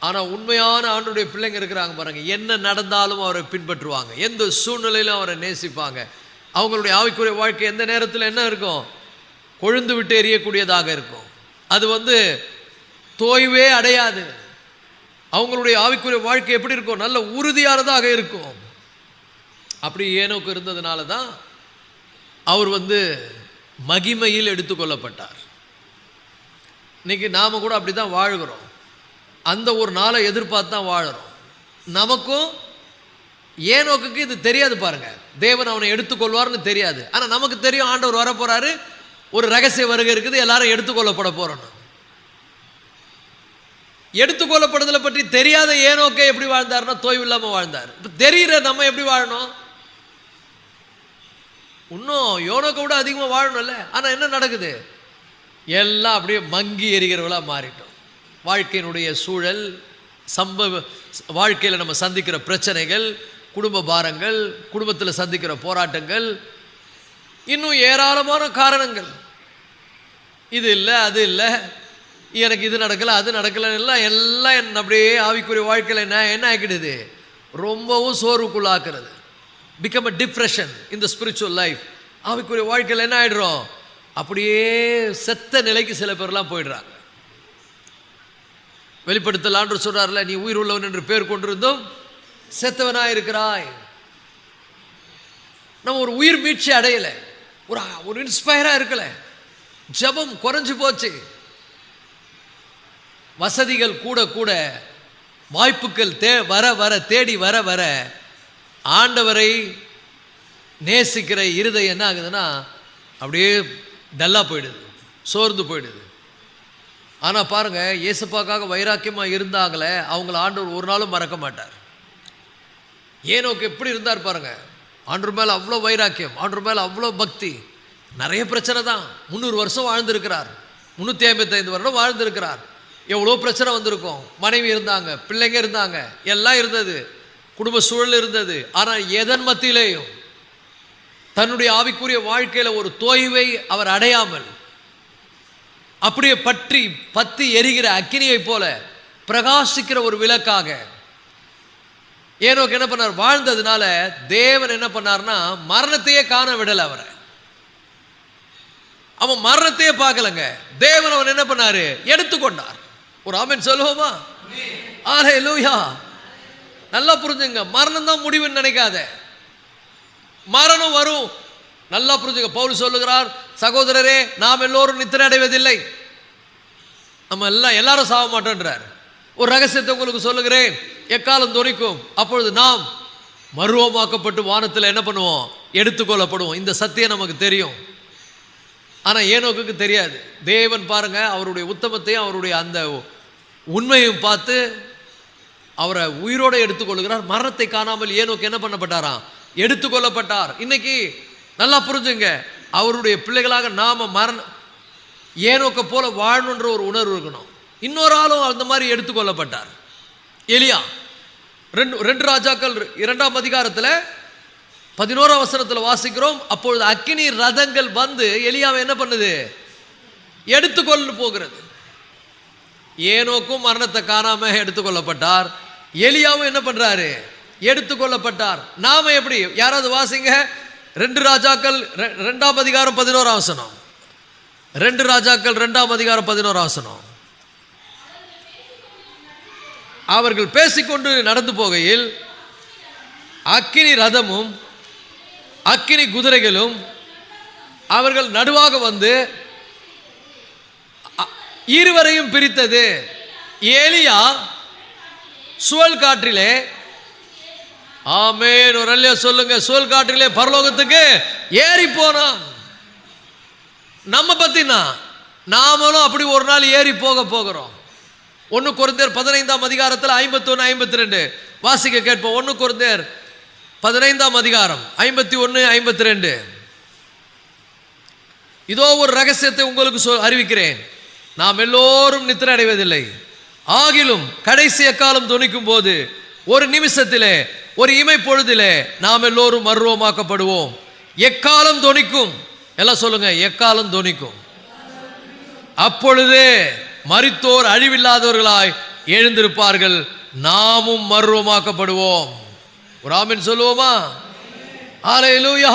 ஆனால் உண்மையான ஆண்டவருடைய பிள்ளைங்க இருக்கிறாங்க பாருங்கள், என்ன நடந்தாலும் அவரை பின்பற்றுவாங்க, எந்த சூழ்நிலையிலும் அவரை நேசிப்பாங்க. அவங்களுடைய ஆவிக்குரிய வாழ்க்கை எந்த நேரத்தில் என்ன இருக்கும், கொழுந்து விட்டு எரியக்கூடியதாக இருக்கும். அது தோய்வே அடையாது. அவங்களுடைய ஆவிக்குரிய வாழ்க்கை எப்படி இருக்கும், நல்ல உறுதியானதாக இருக்கும். அப்படி ஏனோக்கு இருந்ததுனால தான் அவர் மகிமையில் எடுத்துக்கொள்ளப்பட்டார். இன்னைக்கு நாம் கூட அப்படி தான் வாழ்கிறோம், அந்த ஒரு நாளை எதிர்பார்த்து தான் வாழறோம். நமக்கும் ஏனோக்குக்கு இது தெரியாது பாருங்க, தேவன் அவனை எடுத்துக்கொள்வார்னு தெரியாது. ஆனால் நமக்கு தெரியும் ஆண்டவர் வரப்போறாரு, ஒரு ரகசிய வருகை இருக்குது, எல்லாரும் எடுத்துக்கொள்ளப்பட போறோம். எடுத்துக்கொள்ளப்படுதலை பற்றி தெரியாத ஏனோக்கே எப்படி வாழ்ந்தார்னா தோய்வு இல்லாமல் வாழ்ந்தார். இப்போ தெரிகிற நம்ம எப்படி வாழணும்? இன்னும் யோனோக்கை விட அதிகமாக வாழணும்ல. ஆனால் என்ன நடக்குது? எல்லாம் அப்படியே மங்கி எரிகிறவளாக மாறிட்டோம். வாழ்க்கையினுடைய சூழல், வாழ்க்கையில் நம்ம சந்திக்கிற பிரச்சனைகள், குடும்ப பாரங்கள், குடும்பத்தில் சந்திக்கிற போராட்டங்கள், இன்னும் ஏராளமான காரணங்கள். இது இல்லை, அது இல்லை, எனக்கு இது நடக்கலை, அது நடக்கலை, எல்லாம் என்ன அப்படியே ஆவிக்குரிய வாழ்க்கையில் என்ன ஆக்கிடுது? ரொம்பவும் சோர்வுக்குள்ளாக்குறது. Become a depression in the spiritual life. ஆவிக்குரிய வாழ்க்கையில் என்ன ஆகிடுறோம்? அப்படியே செத்த நிலைக்கு சில பேர்லாம் போயிடுறாங்க. வெளிப்படுத்தல் ஆண்டவர் சொல்றாருல, நீ உயிர் உள்ளவன் என்று பேர் கொண்டிருந்தும் செத்தவனாக இருக்கிறாய். நம்ம ஒரு உயிர் மீட்சி அடையலை, ஒரு இன்ஸ்பயராக இருக்கலை, ஜபம் குறைஞ்சு போச்சு. வசதிகள் கூட கூட, வாய்ப்புகள் வர வர, தேடி வர வர, ஆண்டவரை நேசிக்கிற இருதயம் என்ன ஆகுதுன்னா அப்படியே டல்லாக போயிடுது, சோர்ந்து போயிடுது. ஆனால் பாருங்கள், இயேசுப்பாக்காக வைராக்கியமாக இருந்தாங்களே, அவங்கள ஆண்டவர் ஒரு நாளும் மறக்க மாட்டார். ஏனோக்கு எப்படி இருந்தார் பாருங்கள். ஆண்டவர் மேலே அவ்வளோ வைராக்கியம், ஆண்டவர் மேலே அவ்வளோ பக்தி. நிறைய பிரச்சனை தான். 300 வருஷம் வாழ்ந்திருக்கிறார், 355 வருடம் வாழ்ந்திருக்கிறார். எவ்வளோ பிரச்சனை வந்திருக்கும். மனைவி இருந்தாங்க, பிள்ளைங்க இருந்தாங்க, எல்லாம் இருந்தது, குடும்ப சூழல் இருந்தது. ஆனால் எதன் மத்தியிலேயும் தன்னுடைய ஆவிக்குரிய வாழ்க்கையில் ஒரு தோய்வை அவர் அடையாமல் அப்படியே பற்றி எரிகிற அக்கினியை போல பிரகாசிக்கிற ஒரு விளக்காக ஏனோக்கு என்ன பண்ணார்? வாழ்ந்ததுனால தேவன் என்ன பண்ணார்னா மரணத்தையே காண விடலை அவரை. அவன் மரணத்தையே பார்க்கலங்க. தேவன் அவன் என்ன பண்ணாரு? எடுத்துக்கொண்டார். ஒரு ஆமென் சொல்லுவோமா? அல்லேலூயா. நல்லா புரிஞ்சுங்க, மரணம் தான் முடிவுன்னு நினைக்காத. மரணம் வரும், நல்லா புரிஞ்சுங்க. பவுல் சொல்லுகிறார், சகோதரரே, நாம் எல்லோரும் நித்திரை அடைவதில்லை. நம்ம எல்லாரும் சாக மாட்டோன்றார். ஒரு ரகசியத்தை உங்களுக்கு சொல்லுகிறேன், எக்காலம் துணிக்கும், அப்பொழுது நாம் மருவமாக்கப்பட்டு வானத்தில் என்ன பண்ணுவோம்? எடுத்துக்கொள்ளப்படுவோம். இந்த சத்தியம் நமக்கு தெரியும். ஆனால் ஏனோக்குக்கு தெரியாது. தேவன் பாருங்க, அவருடைய உத்தமத்தையும் அவருடைய அந்த உண்மையும் பார்த்து அவரை உயிரோடு எடுத்துக்கொள்கிறார். மரணத்தை காணாமல் ஏனோக்கு என்ன பண்ணப்பட்டாராம்? எடுத்துக்கொள்ளப்பட்டார். இன்னைக்கு நல்லா புரிஞ்சுங்க, அவருடைய பிள்ளைகளாக நாம ஏனோக்க போல வாழணுன்ற ஒரு உணர்வு இருக்கணும். இன்னொரு ஆளும் அந்த மாதிரி எடுத்துக்கொள்ளப்பட்டார். எலியா. 2 ராஜாக்கள் 2ஆம் அதிகாரத்தில் 11ஆம் வசனத்தில் வாசிக்கிறோம். அப்பொழுது அக்கினி ரதங்கள் வந்து எலியாவை என்ன பண்ணுது? எடுத்துக்கொண்டு போகிறது. ஏனோக்கும் மரணத்தை காணாம எடுத்துக்கொள்ளப்பட்டார், எலியாவும் என்ன பண்றாரு? எடுத்துக்கொள்ளப்பட்டார். நாம எப்படி? யாராவது வாசிங்க 2 ராஜாக்கள் 2ஆம் அதிகாரம் 11ஆம் வசனம். 2 ராஜாக்கள் 2ஆம் அதிகாரம் 11ஆம் வசனம். அவர்கள் பேசிக்கொண்டு நடந்து போகையில் அக்கினி ரதமும் அக்கினி குதிரைகளும் அவர்கள் நடுவாக வந்து இருவரையும் பிரித்தது. ஏலியா சுழல் காற்றிலே, ஆமென், ஒரு அல்லேலூயா சொல்லுங்க, சுழல் காற்றிலே பரலோகத்துக்கு ஏறி போனான். நம்ம பத்தினா நாமளும் அப்படி ஒரு நாள் ஏறி போகிறோம். 1 கொரிந்தியர் 15ஆம் அதிகாரத்தில் 51 52 வாசிக்க கேட்போம். 1 கொரிந்தியர் 15ஆம் அதிகாரம் 51 52. இதோ ஒரு ரகசியத்தை உங்களுக்கு அறிவிக்கிறேன், நாம் எல்லோரும் நித்திரை அடைவதில்லை, ஆகிலும் கடைசி எக்காலம் தொனிக்கும் போது ஒரு நிமிஷத்திலே, ஒரு இமை பொழுதிலே நாம் எல்லோரும் மறுரூபமாக்கப்படுவோம். எக்காலம் தொனிக்கும், எல்லாம் சொல்லுங்க, எக்காலம் தொனிக்கும். அப்பொழுது மரித்தோர் அழிவில்லாதவர்களாய் எழுந்திருப்பார்கள், நாமும் மறுரூபமாக்கப்படுவோம். ஒரு ஆமென் சொல்லுவோமா? அல்லேலூயா.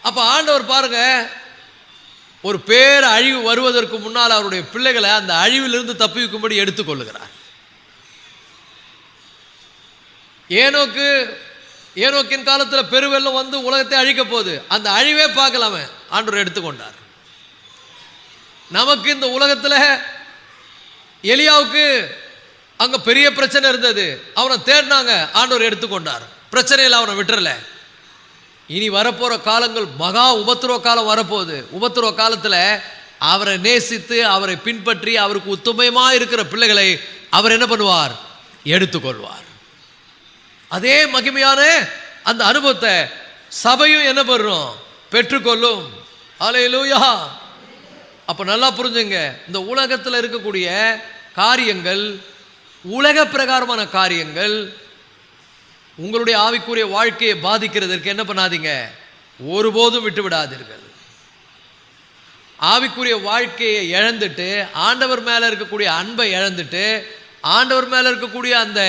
அப்ப ஆண்டவர் பாருங்க, ஒரு பேர் அழிவு வருவதற்கு முன்னால் அவருடைய பிள்ளைகளை அந்த அழிவிலிருந்து தப்பிக்கும்படி எடுத்துக்கொள்ளுகிறார். ஏனோக்கின் காலத்தில் பெருவெள்ளம் வந்து உலகத்தை அழிக்க போகுது, அந்த அழிவே பார்க்கலாம ஆண்டவர் எடுத்துக்கொண்டார். நமக்கு இந்த உலகத்தில் எலியாவுக்கு அங்க பெரிய பிரச்சனை இருந்தது, அவனை தேடினாங்க, ஆண்டவர் எடுத்துக்கொண்டார். பிரச்சனையில் அவனை விட்டுறல. இனி வரப்போற காலங்கள் மகா உபத்திரவ காலம் வரப்போகுது. உபத்திரவ காலத்தில் அவரை நேசித்து அவரை பின்பற்றி அவருக்கு உத்தமமாக இருக்கிற பிள்ளைகளை அவர் என்ன பண்ணுவார்? எடுத்துக்கொள்வார். அதே மகிமையான அந்த அனுபவத்தை சபையும் என்ன பண்ணும்? பெற்றுக்கொள்ளும். அல்லேலூயா. அப்ப நல்லா புரிஞ்சுங்க, இந்த உலகத்தில் இருக்கக்கூடிய காரியங்கள், உலக பிரகாரமான காரியங்கள் உங்களுடைய ஆவிக்குரிய வாழ்க்கையை பாதிக்கிறதற்கு என்ன பண்ணாதீங்க? ஒருபோதும் விட்டு விடாதீர்கள். ஆவிக்குரிய வாழ்க்கையை இழந்துட்டு ஆண்டவர் மேலே இருக்கக்கூடிய அன்பை இழந்துட்டு ஆண்டவர் மேலே இருக்கக்கூடிய அந்த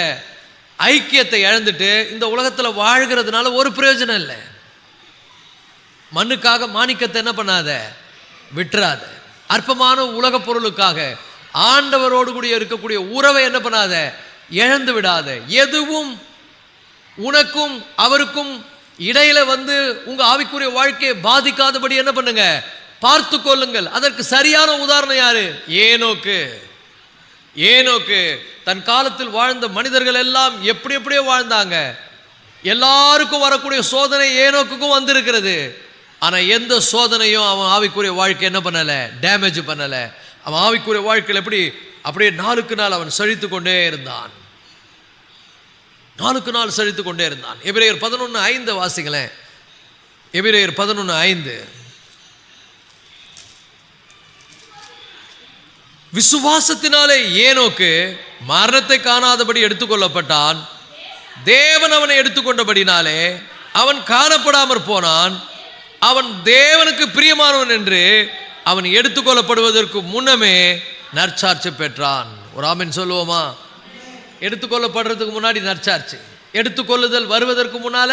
ஐக்கியத்தை இழந்துட்டு இந்த உலகத்தில் வாழ்கிறதுனால ஒரு பிரயோஜனம் இல்லை. மண்ணுக்காக மாணிக்கத்தை என்ன பண்ணாத? விட்டுறாத. அற்பமான உலக பொருளுக்காக ஆண்டவரோடு கூட இருக்கக்கூடிய உறவை என்ன பண்ணாத? இழந்து விடாத. எதுவும் உனக்கும் அவருக்கும் இடையில வந்து உங்க ஆவிக்குரிய வாழ்க்கையை பாதிக்காதபடி என்ன பண்ணுங்க? பார்த்து கொள்ளுங்கள். அதற்கு சரியான உதாரணம் யாரு? ஏனோக்கு. ஏனோக்கு தன் காலத்தில் வாழ்ந்த மனிதர்கள் எல்லாம் எப்படி எப்படியோ வாழ்ந்தாங்க. எல்லாருக்கும் வரக்கூடிய சோதனை ஏனோக்குக்கும் வந்திருக்கிறது. ஆனா எந்த சோதனையும் அவன் ஆவிக்குரிய வாழ்க்கை என்ன பண்ணல? டேமேஜ் பண்ணல. அவன் ஆவிக்குரிய வாழ்க்கையில் எப்படி அப்படியே நாளுக்கு நாள் அவன் செழித்து கொண்டே இருந்தான். நாளுக்கு நாள் செழித்து கொண்டே இருந்தான். எபிரேயர் 11:5 வாசிங்களேன். எபிரேயர் 11:5. விசுவாசத்தினாலே ஏனோக்கு மரணத்தை காணாதபடி எடுத்துக்கொள்ளப்பட்டான். தேவன் அவனை எடுத்துக்கொண்டபடினாலே அவன் காணப்படாமற் போனான். அவன் தேவனுக்கு பிரியமானவன் என்று அவன் எடுத்துக்கொள்ளப்படுவதற்கு முன்னமே நற்சாட்சி பெற்றான். ஒரு ஆமென் சொல்லுவோமா? எடுத்துக்கொள்ளப்படுறதுக்கு முன்னாடி நற்சாட்சி, எடுத்துக்கொள்ளுதல் வருவதற்கு முன்னால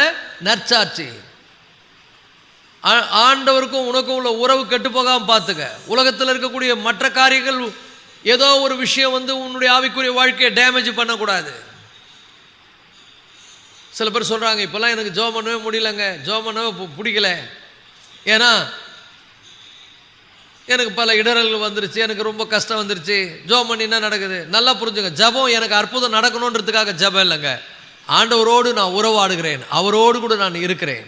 நற்சாட்சி. ஆண்டவருக்கும் உனக்கும் உள்ள உறவு கெட்டு போகாமல் பார்த்துக்க. உலகத்தில் இருக்கக்கூடிய மற்ற காரியங்கள் ஏதோ ஒரு விஷயம் வந்து உன்னுடைய ஆவிக்குரிய வாழ்க்கையை டேமேஜ் பண்ணக்கூடாது. சில பேர் சொல்கிறாங்க, இப்போல்லாம் எனக்கு ஜெபம் பண்ணவே முடியலங்க, ஜெபம் பண்ணவே பிடிக்கல, ஏன்னா எனக்கு பல இடர்கள் வந்துருச்சு, எனக்கு ரொம்ப கஷ்டம் வந்துருச்சு, ஜெபம் பண்ணி என்ன நடக்குது? நல்லா புரிஞ்சுங்க, ஜெபம் எனக்கு அற்புதம் நடக்கணுன்றதுக்காக ஜெபம் இல்லைங்க. ஆண்டவரோடு நான் உறவாடுகிறேன், அவரோடு கூட நான் இருக்கிறேன்,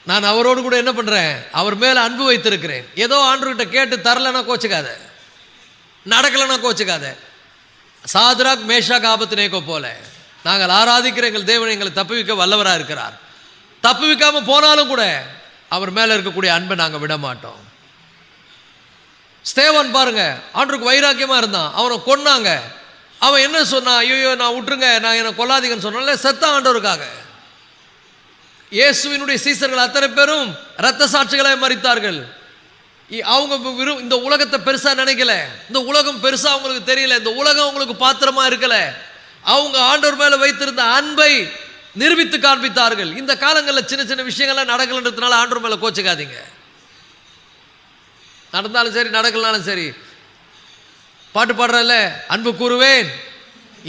நான் அவரோடு கூட என்ன பண்ணுறேன்? அவர் மேலே அன்பு வைத்திருக்கிறேன். ஏதோ ஆண்டவர்கிட்ட கேட்டு தரலைன்னா கோச்சுக்காத, நடக்கலைன்னா கோச்சுக்காத. சாத்ராக் மேஷாக் ஆபத்நேகோ போல நாங்கள் ஆராதிக்கிற எங்கள் தேவன் எங்களை தப்புவிக்க வல்லவராக இருக்கிறார். தப்புவிக்காமல் போனாலும் கூட அவர் மேலே இருக்கக்கூடிய அன்பை நாங்கள் விட மாட்டோம். ஸ்தேவான் பாருங்க, ஆண்டவருக்கு வைராக்கியமாக இருந்தான், அவனை கொன்னாங்க. அவன் என்ன சொன்னான்? ஐயோ நான் விட்டுருங்க, நான் என்னை கொல்லாதீங்கன்னு சொன்னால செத்தான் ஆண்டவருக்காக. இயேசுவினுடைய சீசர்கள் அத்தனை பேரும் இரத்த சாட்சிகளை மரித்தார்கள். அவங்க இந்த உலகத்தை பெருசா நினைக்கல, இந்த உலகம் பெருசா அவங்களுக்கு தெரியல, இந்த உலகம் அவங்களுக்கு பாத்திரமா இருக்கல. அவங்க ஆண்டவர் மேல வைத்திருந்த அன்பை நிரூபித்து காண்பித்தார்கள். இந்த காலங்களில் சின்ன சின்ன விஷயங்கள்லாம் நடக்கலன்றதுனால ஆண்டவர் மேல கோச்சுக்காதீங்க. நடந்தாலும் சரி நடக்கலனாலும் சரி, பாட்டு பாடுறல, அன்பு கூறுவேன்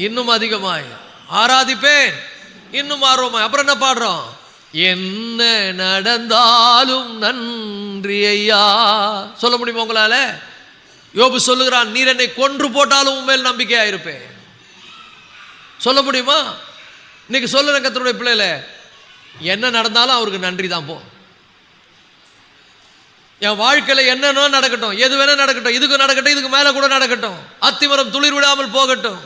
இன்னும் அதிகமாய், ஆராதிப்பேன் இன்னும் ஆர்வமாய். அப்புறம் என்ன பாடுறோம்? என்ன நடந்தாலும் நன்றி ஐயா. சொல்ல முடியுமா உங்களால? யோபு சொல்லுகிறான், நீர் என்னை கொன்று போட்டாலும் உண்மையில் நம்பிக்கையா இருப்பேன். சொல்ல முடியுமா? இன்னைக்கு சொல்லுற கர்த்தருடைய பிள்ளைல, என்ன நடந்தாலும் அவருக்கு நன்றி தான். போ, என் வாழ்க்கையில் என்னென்ன நடக்கட்டும், எது வேணா நடக்கட்டும், இதுக்கு நடக்கட்டும், இதுக்கு மேலே கூட நடக்கட்டும், அத்திமரம் துளிர் விடாமல் போகட்டும்,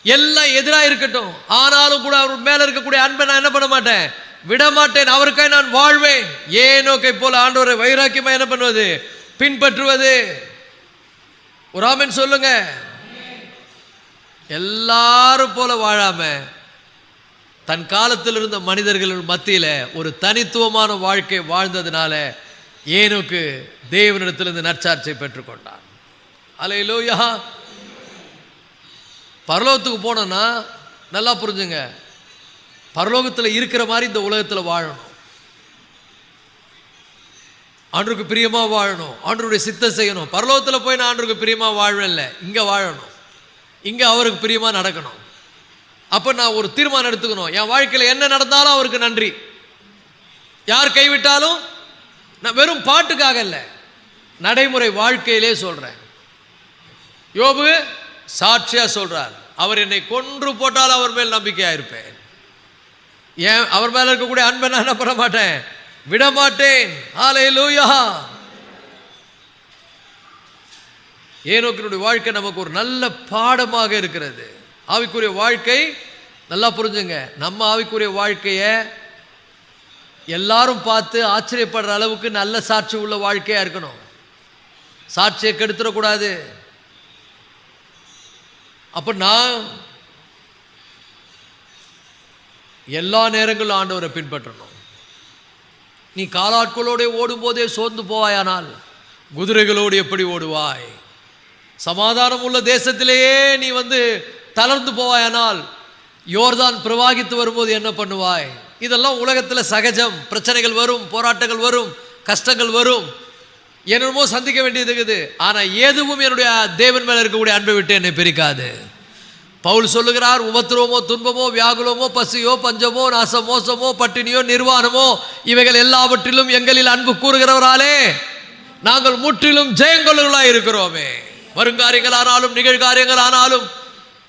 எல்லாம் எதிராக இருக்கட்டும், ஆனாலும் கூட அவர் மேல இருக்கக்கூடிய அன்பை நான் என்ன பண்ண மாட்டேன்? விட மாட்டேன். அவருக்காய் நான் வாழ்வேன். ஏனோக்கை போல ஆண்டவரை வைராக்கியமா என்ன பண்ணுவது? பின்பற்றுவது. ஒரு ஆமென் சொல்லுங்க. எல்லாரும் போல வாழாம தன் காலத்தில் இருந்த மனிதர்கள் மத்தியில ஒரு தனித்துவமான வாழ்க்கை வாழ்ந்ததுனால ஏனோக்கு தேவனிடத்திலிருந்து நற்சாட்சியை பெற்றுக்கொண்டான். அல்லேலூயா. பரலோகத்துக்கு போனோன்னா நல்லா புரிஞ்சுங்க, பரலோகத்தில் இருக்கிற மாதிரி இந்த உலகத்தில் வாழணும், ஆண்டவருக்கு பிரியமாக வாழணும், ஆண்டவருடைய சித்தம் செய்யணும். பரலோகத்தில் போய் நான் ஆண்டவருக்கு பிரியமாக வாழ்வேன்ல, இங்கே வாழணும், இங்கே அவருக்கு பிரியமாக நடக்கணும். அப்போ நான் ஒரு தீர்மானம் எடுத்துக்கணும், என் வாழ்க்கையில் என்ன நடந்தாலும் அவருக்கு நன்றி. யார் கைவிட்டாலும் நான் வெறும் பாட்டுக்காக இல்லை, நடைமுறை வாழ்க்கையிலே சொல்கிறேன். யோபு சாட்சியா சொல்றார், அவர் என்னை கொன்று போட்டால் அவர் மேல் நம்பிக்கையா இருப்பேன். ஏன் அவர் மேல இருக்கக்கூடிய அன்பை நான் என்ன பண்ண மாட்டேன், விட மாட்டேன். ஹல்லேலூயா. ஏனோக்கினுடைய வாழ்க்கை நமக்கு ஒரு நல்ல பாடமாக இருக்கிறது. ஆவிக்குரிய வாழ்க்கை நல்லா புரிஞ்சுங்க. நம்ம ஆவிக்குரிய வாழ்க்கைய எல்லாரும் பார்த்து ஆச்சரியப்படுற அளவுக்கு நல்ல சாட்சி உள்ள வாழ்க்கையா இருக்கணும். சாட்சியை கெடுத்துடக்கூடாது. அப்ப நான் எல்லா நேரங்களும் ஆண்டவரை பின்பற்றணும். நீ காலாட்களோட ஓடும் போதே சோர்ந்து போவாயானால் குதிரைகளோடு எப்படி ஓடுவாய்? சமாதானம் உள்ள தேசத்திலேயே நீ தளர்ந்து போவாயானால் யோர்தான் பிரவாகித்து வரும்போது என்ன பண்ணுவாய்? இதெல்லாம் உலகத்தில் சகஜம். பிரச்சனைகள் வரும், போராட்டங்கள் வரும், கஷ்டங்கள் வரும், என்னமோ சந்திக்க வேண்டியது இருக்குது. ஆனால் எதுவும் என்னுடைய தேவன் மேல இருக்கக்கூடிய அன்பை விட்டு என்னை பிரிக்காது. பவுல் சொல்லுகிறார், உபத்திரவமோ துன்பமோ வியாகுலமோ பசியோ பஞ்சமோ நாசம் மோசமோ பட்டினியோ நிர்வாணமோ இவைகள் எல்லாவற்றிலும் எங்களில் அன்பு கூறுகிறவராலே நாங்கள் முற்றிலும் ஜெயங்கொள்ளுகளாய் இருக்கிறோமே. வருங்காரியங்களானாலும் நிகழ்காரியங்களானாலும்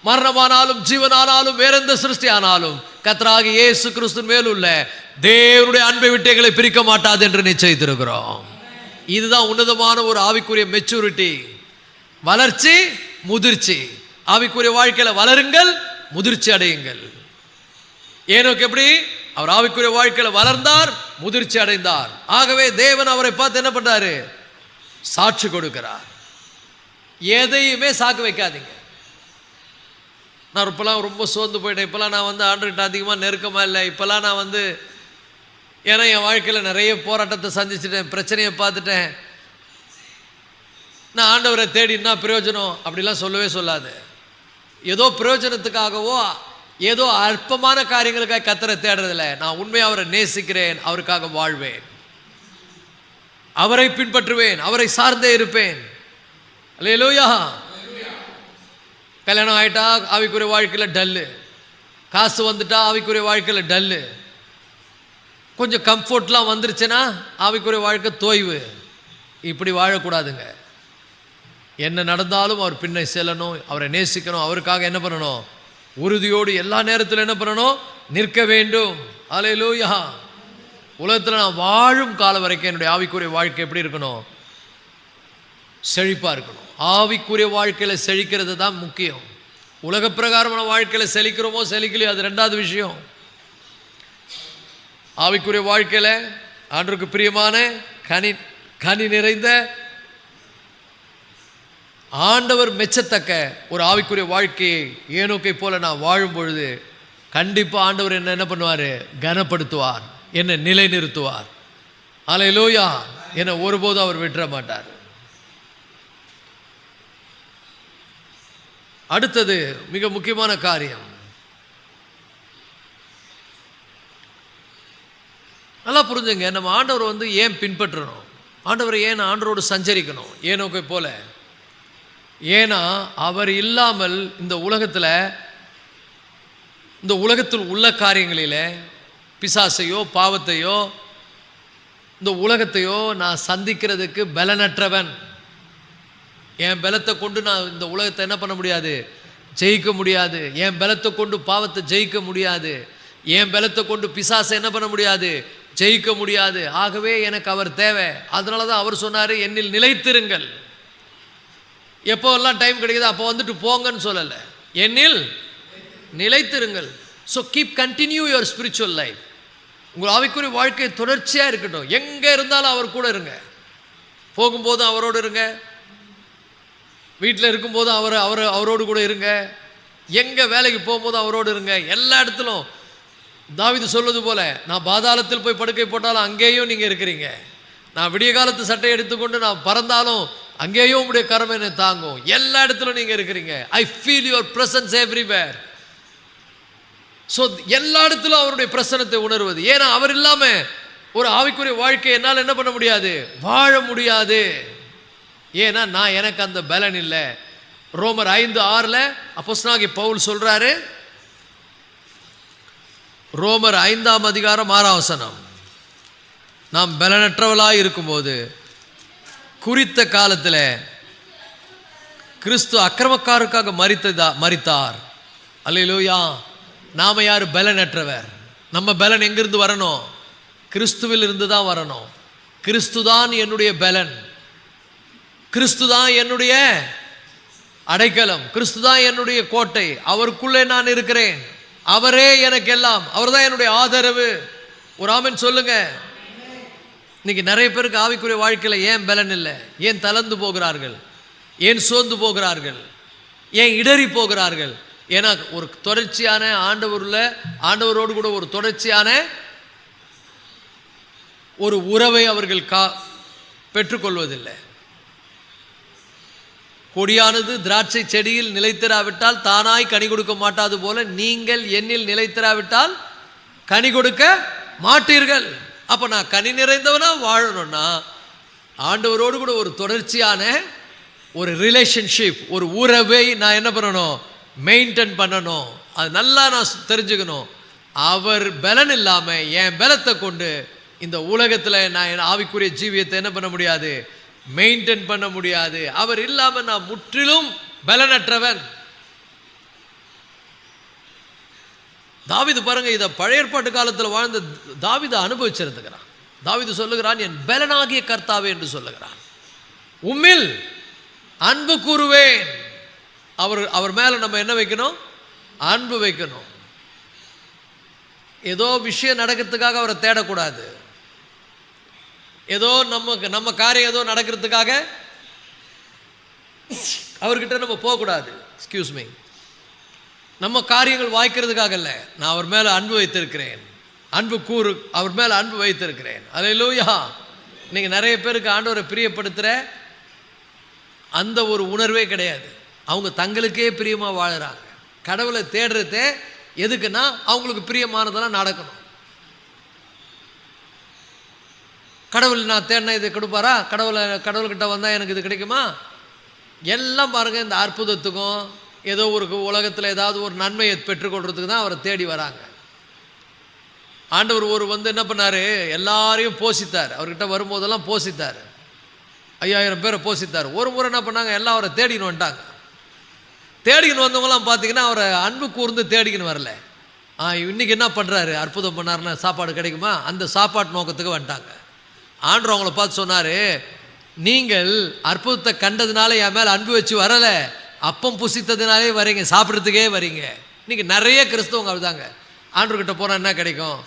மரணமானாலும் ஜீவனானாலும் வேறெந்த சிருஷ்டி ஆனாலும் கர்த்தராகிய இயேசு கிறிஸ்து மேலுள்ள தேவனுடைய அன்பை விட்டு எங்களை பிரிக்க மாட்டாது என்று நிச்சயித்திருக்கிறோம். இதுதான் உன்னதமான ஒரு ஆவிக்குரிய மெச்சூரிட்டி, வளர்ச்சி, முதிர்ச்சி. ஆவிக்குரிய வாழ்க்கையில வளருங்கள், முதிர்ச்சி அடையுங்கள். ஏனோக்கு எப்படி அவர் ஆவிக்குரிய வாழ்க்கையில வளர்ந்தார், முதிர்ச்சி அடைந்தார். ஆகவே தேவன் அவரை பார்த்து என்ன பண்றாரு? சாட்சி கொடுக்கிறார். எதையுமே சாக்கு வைக்காதீங்க. நான் இப்போலாம் ரொம்ப சோர்ந்து போயிட்டேன், இப்போலாம் நான் ஆண்டவர்கிட்ட அதிகமாக நெருக்கமாக இல்லை, இப்போலாம் நான் ஏன்னா என் வாழ்க்கையில் நிறைய போராட்டத்தை சந்திச்சிட்டேன், பிரச்சனையை பார்த்துட்டேன், நான் ஆண்டவரை தேடினா பிரயோஜனம் அப்படிலாம் சொல்லவே சொல்லாது. ஏதோ பிரயோஜனத்துக்காகவோ ஏதோ அற்பமான காரியங்களுக்காக கர்த்தரை தேடுறதில்லை. நான் உண்மையாக அவரை நேசிக்கிறேன், அவருக்காக வாழ்வேன், அவரை பின்பற்றுவேன், அவரை சார்ந்தே இருப்பேன். அல்லேலூயா. கல்யாணம் ஆகிட்டா ஆவிக்குரிய வாழ்க்கையில் டல்லு, காசு வந்துட்டா ஆவிக்குரிய வாழ்க்கையில் டல்லு, கொஞ்சம் கம்ஃபர்ட்லாம் வந்துருச்சுன்னா ஆவிக்குரிய வாழ்க்கை தோய்வு. இப்படி வாழக்கூடாதுங்க. என்ன நடந்தாலும் அவர் பின்னை செல்லணும், அவரை நேசிக்கணும், அவருக்காக என்ன பண்ணணும்? உறுதியோடு எல்லா நேரத்தில் என்ன பண்ணணும்? நிற்க வேண்டும். அல்லேலூயா. உலகத்தில் நான் வாழும் காலம் வரைக்கும் என்னுடைய ஆவிக்குரிய வாழ்க்கை எப்படி இருக்கணும்? செழிப்பாக இருக்கணும். ஆவிக்குரிய வாழ்க்கையில் செழிக்கிறது தான் முக்கியம். உலக பிரகாரமான வாழ்க்கையில் செழிக்கிறோமோ செழிக்கலையோ அது ரெண்டாவது விஷயம். ஆவிக்குரிய வாழ்க்கையில் ஆண்டவருக்கு பிரியமான கனி நிறைந்த ஆண்டவர் மெச்சத்தக்க ஒரு ஆவிக்குரிய வாழ்க்கையை ஏனோக்கை போல நான் வாழும் பொழுது கண்டிப்பாக ஆண்டவர் என்ன பண்ணுவார்? கனப்படுத்துவார், என்னை நிலைநிறுத்துவார். அல்லேலூயா. என்னை ஒருபோதும் அவர் விட்டுற மாட்டார். அடுத்தது மிக முக்கியமான காரியம், நல்லா புரிஞ்சுங்க. நம்ம ஆண்டவர் ஏன் பின்பற்றணும்? ஆண்டவரை ஏன் ஆண்டவரோடு சஞ்சரிக்கணும்? ஏனோக்கை போல. ஏன்னா அவர் இல்லாமல் இந்த உலகத்தில் உள்ள காரியங்களில் பிசாசையோ பாவத்தையோ இந்த உலகத்தையோ நான் சந்திக்கிறதுக்கு பலனற்றவன். என் பலத்தை கொண்டு நான் இந்த உலகத்தை என்ன பண்ண முடியாது? ஜெயிக்க முடியாது. என் பலத்தை கொண்டு பாவத்தை ஜெயிக்க முடியாது. என் பலத்தை கொண்டு பிசாசை என்ன பண்ண முடியாது? ஜெயிக்க முடியாது. ஆகவே எனக்கு அவர் தேவை. அதனால தான் அவர் சொன்னார், என்னில் நிலைத்திருங்கள். எப்போல்லாம் டைம் கிடைக்குது அப்போ போங்கன்னு சொல்லலை, என்னில் நிலைத்திருங்கள். So keep continue your spiritual life. உங்கள் ஆவிக்குரிய வாழ்க்கை தொடர்ச்சியாக இருக்கட்டும். எங்கே இருந்தாலும் அவர் கூட இருங்க. போகும்போதும் அவரோடு இருங்க, வீட்டில் இருக்கும்போதும் அவரோடு கூட இருங்க, எங்கே வேலைக்கு போகும்போதும் அவரோடு இருங்க. எல்லா இடத்திலும் தாவீது சொல்வது போல, நான் பாதாளத்தில் போய் படுக்கை போட்டாலும் அங்கேயும் நீங்கள் இருக்கிறீங்க, நான் விடிய காலத்து சட்டை எடுத்துக்கொண்டு நான் பறந்தாலும் அங்கேயும் உங்களுடைய கரம் என்னை தாங்கும். எல்லா இடத்திலும் நீங்கள் இருக்கிறீங்க. I feel your presence everywhere. So எல்லா இடத்திலும் அவருடைய பிரசன்னத்தை உணர்வது. ஏன்னா அவர் இல்லாமல் ஒரு ஆவிக்குரிய வாழ்க்கை என்னால் என்ன பண்ண முடியாது? வாழ முடியாது. ஏன்னா எனக்கு அந்த பலன் இல்லை. ரோமர் 5:6 அப்போஸ்தலனாகிய பவுல் சொல்றாரு, ரோமர் 5:6 நாம் பலனற்றவளாய் இருக்கும்போது குறித்த காலத்தில் கிறிஸ்து அக்கிரமக்காரருக்காக மரித்தார். அல்லேலூயா. நாம யார்? பலனற்றவர். நம்ம பலன் எங்கிருந்து வரணும்? கிறிஸ்துவில் இருந்து தான் வரணும். கிறிஸ்து தான் என்னுடைய பலன், கிறிஸ்து தான் என்னுடைய அடைக்கலம், கிறிஸ்து தான் என்னுடைய கோட்டை. அவருக்குள்ளே நான் இருக்கிறேன். அவரே எனக்கு எல்லாம். அவர் தான் என்னுடைய ஆதரவு. ஒரு ஆமென் சொல்லுங்க. இன்னைக்கு நிறைய பேருக்கு ஆவிக்குரிய வாழ்க்கையில் ஏன் பலன் இல்லை? ஏன் தளர்ந்து போகிறார்கள்? ஏன் சோர்ந்து போகிறார்கள்? ஏன் இடறி போகிறார்கள்? ஏன்னா ஒரு தொடர்ச்சியான ஆண்டவரோடு கூட ஒரு தொடர்ச்சியான ஒரு உறவை அவர்கள் பெற்றுக்கொள்வதில்லை. கொடியானது திராட்சை செடியில் நிலைத்திராவிட்டால் தானாய் கனி கொடுக்க மாட்டாது போல நீங்கள் என்னில் நிலைத்திராவிட்டால் கனி கொடுக்க மாட்டீர்கள். அப்போ நான் கனி நிறைந்தவனா வாழணும்னா ஆண்டவரோடு கூட ஒரு தொடர்ச்சியான ஒரு ரிலேஷன்ஷிப், ஒரு உறவை நான் என்ன பண்ணணும்? மெயின்டைன் பண்ணணும். அது நல்லா நான் தெரிஞ்சுக்கணும். அவர் பலன் இல்லாமல் என் பலத்தை கொண்டு இந்த உலகத்தில் நான் என் ஆவிக்குரிய ஜீவியத்தை என்ன பண்ண முடியாது? மெயின்டைன் பண்ண முடியாது. அவர் இல்லாமல் நான் முற்றிலும் பலனற்றவன். தாவீது பாருங்க, இதை பழைய ஏற்பாட்டு காலத்தில் வாழ்ந்த தாவீது அனுபவிச்சிருந்துக்கிறான். தாவீது சொல்லுகிறான், என் பலனாகிய கர்த்தாவே என்று சொல்லுகிறான். உம்மில் அன்பு கூறுவேன். அவர் மேல நம்ம என்ன வைக்கணும்? அன்பு வைக்கணும். ஏதோ விஷயம் நடக்கிறதுக்காக அவரை தேடக்கூடாது. ஏதோ நம்ம காரியம் ஏதோ நடக்கிறதுக்காக அவர்கிட்ட நம்ம போகக்கூடாது. Excuse me. நம்ம காரியங்கள் வாய்க்கிறதுக்காக இல்லை. நான் அவர் மேலே அன்பு வைத்திருக்கிறேன். அவர் மேலே அன்பு வைத்திருக்கிறேன். அல்லேலூயா. இன்னைக்கு நிறைய பேருக்கு ஆண்டவரை பிரியப்படுத்துகிற அந்த ஒரு உணர்வே கிடையாது. அவங்க தங்களுக்கே பிரியமாக வாழுறாங்க. கடவுளை தேடுறதே எதுக்குன்னா அவங்களுக்கு பிரியமானதெல்லாம் நடக்கணும். கடவுள் நான் தேடினா இது கொடுப்பாரா? கடவுள்கிட்ட வந்தால் எனக்கு இது கிடைக்குமா? எல்லாம் பாருங்கள், இந்த அற்புதத்துக்கும் ஏதோ ஒரு உலகத்தில் ஏதாவது ஒரு நன்மையை பெற்றுக்கொள்றதுக்கு தான் அவரை தேடி வராங்க. ஆண்டவர் என்ன பண்ணார்? எல்லாரையும் போஷித்தார். அவர்கிட்ட வரும்போதெல்லாம் போஷித்தார். 5000 பேரை போஷித்தார். ஒரு முறை என்ன பண்ணாங்க? எல்லாம் அவரை தேடின்னு வந்துட்டாங்க. தேடிக்கின்னு வந்தவங்களாம் பார்த்தீங்கன்னா அவரை அன்பு கூர்ந்து தேடிக்கின்னு வரல. இன்றைக்கி என்ன பண்ணுறாரு? அற்புதம் பண்ணாருன்னா சாப்பாடு கிடைக்குமா? அந்த சாப்பாட்டு நோக்கத்துக்கு வந்துட்டாங்க. ஆண்டவர் அவங்கள பார்த்து சொன்னார், நீங்கள் அற்புதத்தை கண்டதுனால என் மேலே அன்பு வச்சு வரலை, அப்பம் புசித்ததுனாலே வரீங்க, சாப்பிட்றதுக்கே வரீங்க. இன்றைக்கி நிறைய கிறிஸ்தவங்க அப்படிதாங்க. ஆண்டவர்கிட்ட போனால் என்ன கிடைக்கும்?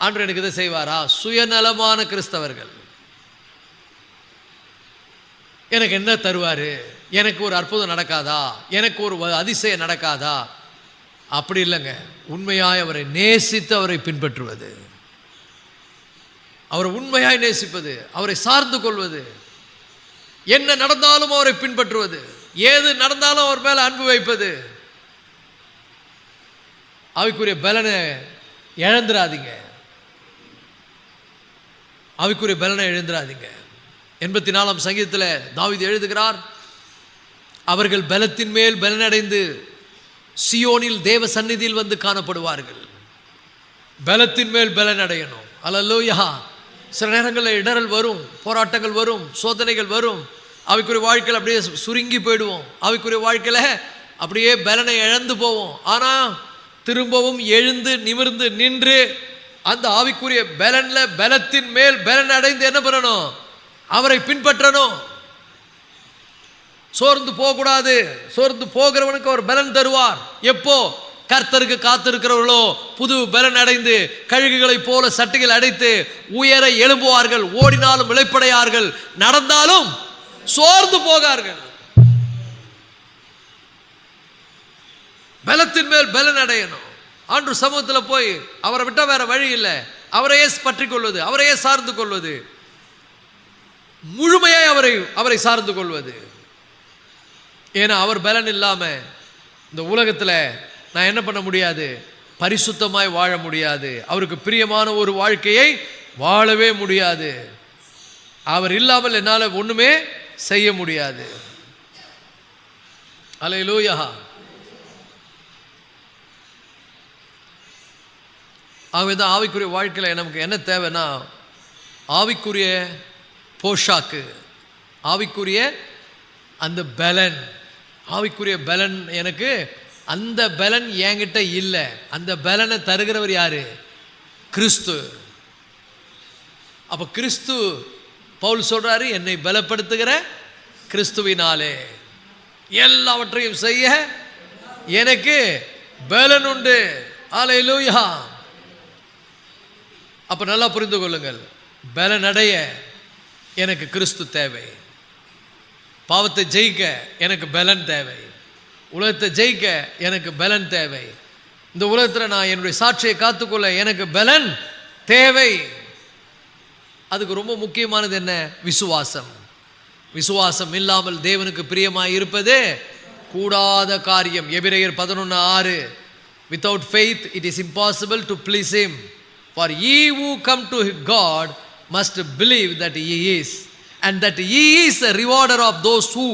ஆண்டவர் எனக்கு இதை செய்வாரா? சுயநலமான கிறிஸ்தவர்கள். எனக்கு என்ன தருவார்? எனக்கு ஒரு அற்புதம் நடக்காதா? எனக்கு ஒரு அதிசயம் நடக்காதா? அப்படி இல்லைங்க. உண்மையாய் அவரை நேசித்து அவரை பின்பற்றுவது, அவரை உண்மையாய் நேசிப்பது, அவரை சார்ந்து கொள்வது, என்ன நடந்தாலும் அவரை பின்பற்றுவது, ஏது நடந்தாலும் அவர் மேலே அன்பு வைப்பது. ஆவிக்குரிய பலனை இழந்துராதீங்க. ஆவிக்குரிய பலனை இழந்துராதீங்க. 84ஆம் சங்கீதத்தில் தாவீது எழுதுகிறார், அவர்கள் பலத்தின் மேல் பலனடைந்து சியோனில் தேவ சந்நிதியில் வந்து காணப்படுவார்கள். பலத்தின் மேல் பலன் அடையணும். அல்லேலூயா. சில நேரங்களில் இடரல் வரும், போராட்டங்கள் வரும், சோதனைகள் வரும். ஆவிக்குரிய வாழ்க்கையில் அப்படியே சுருங்கி போயிடுவோம். ஆவிக்குரிய வாழ்க்கையில் அப்படியே பலனை இழந்து போவோம். ஆனால் திரும்பவும் எழுந்து நிமிர்ந்து நின்று அந்த ஆவிக்குரிய பலத்தின் மேல் பலன் அடைந்து என்ன பண்ணணும்? அவரை பின்பற்றணும். சோர்ந்து போகக்கூடாது. சோர்ந்து போகிறவனுக்கு அவர் பலன் தருவார். எப்போ? கர்த்தருக்கு காத்திருக்கிறவர்களோ புது பலன் அடைந்து கழுகுகளை போல சட்டைகள் அடைத்து உயர எழும்புவார்கள். ஓடினாலும் இளைப்படையார்கள், நடந்தாலும் சோர்ந்து போகார்கள். பலத்தின் மேல் பலன் அடையணும். ஆண்டு சமூகத்தில் போய் அவரை விட்டால் வேற வழி இல்லை. அவரையே பற்றி கொள்வது, அவரையே சார்ந்து கொள்வது, முழுமையாய் அவரை சார்ந்து கொள்வது. ஏன்னா அவர் பலன் இல்லாமல் இந்த உலகத்தில் நான் என்ன பண்ண முடியாது? பரிசுத்தமாய் வாழ முடியாது. அவருக்கு பிரியமான ஒரு வாழ்க்கையை வாழவே முடியாது. அவர் இல்லாமல் என்னால் ஒன்றுமே செய்ய முடியாது. அல்லேலூயா. ஆகவே தான் ஆவிக்குரிய வாழ்க்கையில் நமக்கு என்ன தேவைன்னா, ஆவிக்குரிய போஷாக்கு, ஆவிக்குரிய அந்த பலன். ஆவிக்குரிய பலன் எனக்கு, அந்த பலன் என்கிட்ட இல்லை. அந்த பலனை தருகிறவர் யாரு? கிறிஸ்து. அப்ப கிறிஸ்து, பவுல் சொல்றாரு, என்னை பலப்படுத்துகிற கிறிஸ்துவினாலே எல்லாவற்றையும் செய்ய எனக்கு பலன் உண்டு. ஹல்லேலூயா. அப்ப நல்லா புரிந்து கொள்ளுங்கள், பலன் அடைய எனக்கு கிறிஸ்து தேவை. பாவத்தை ஜெயிக்க எனக்கு பலன் தேவை. உலகத்தை ஜெயிக்க எனக்கு பலன் தேவை. இந்த உலகத்தில் நான் என்னுடைய சாட்சியை காத்துக்கொள்ள எனக்கு பலன் தேவை. அதுக்கு ரொம்ப முக்கியமானது என்ன? விசுவாசம். விசுவாசம் இல்லாமல் தேவனுக்கு பிரியமாய் இருப்பது கூடாத காரியம். எபிரெயர் 11:6. Without faith it is impossible to please him, for ye who come to God must believe that he is, and that he is a rewarder of those who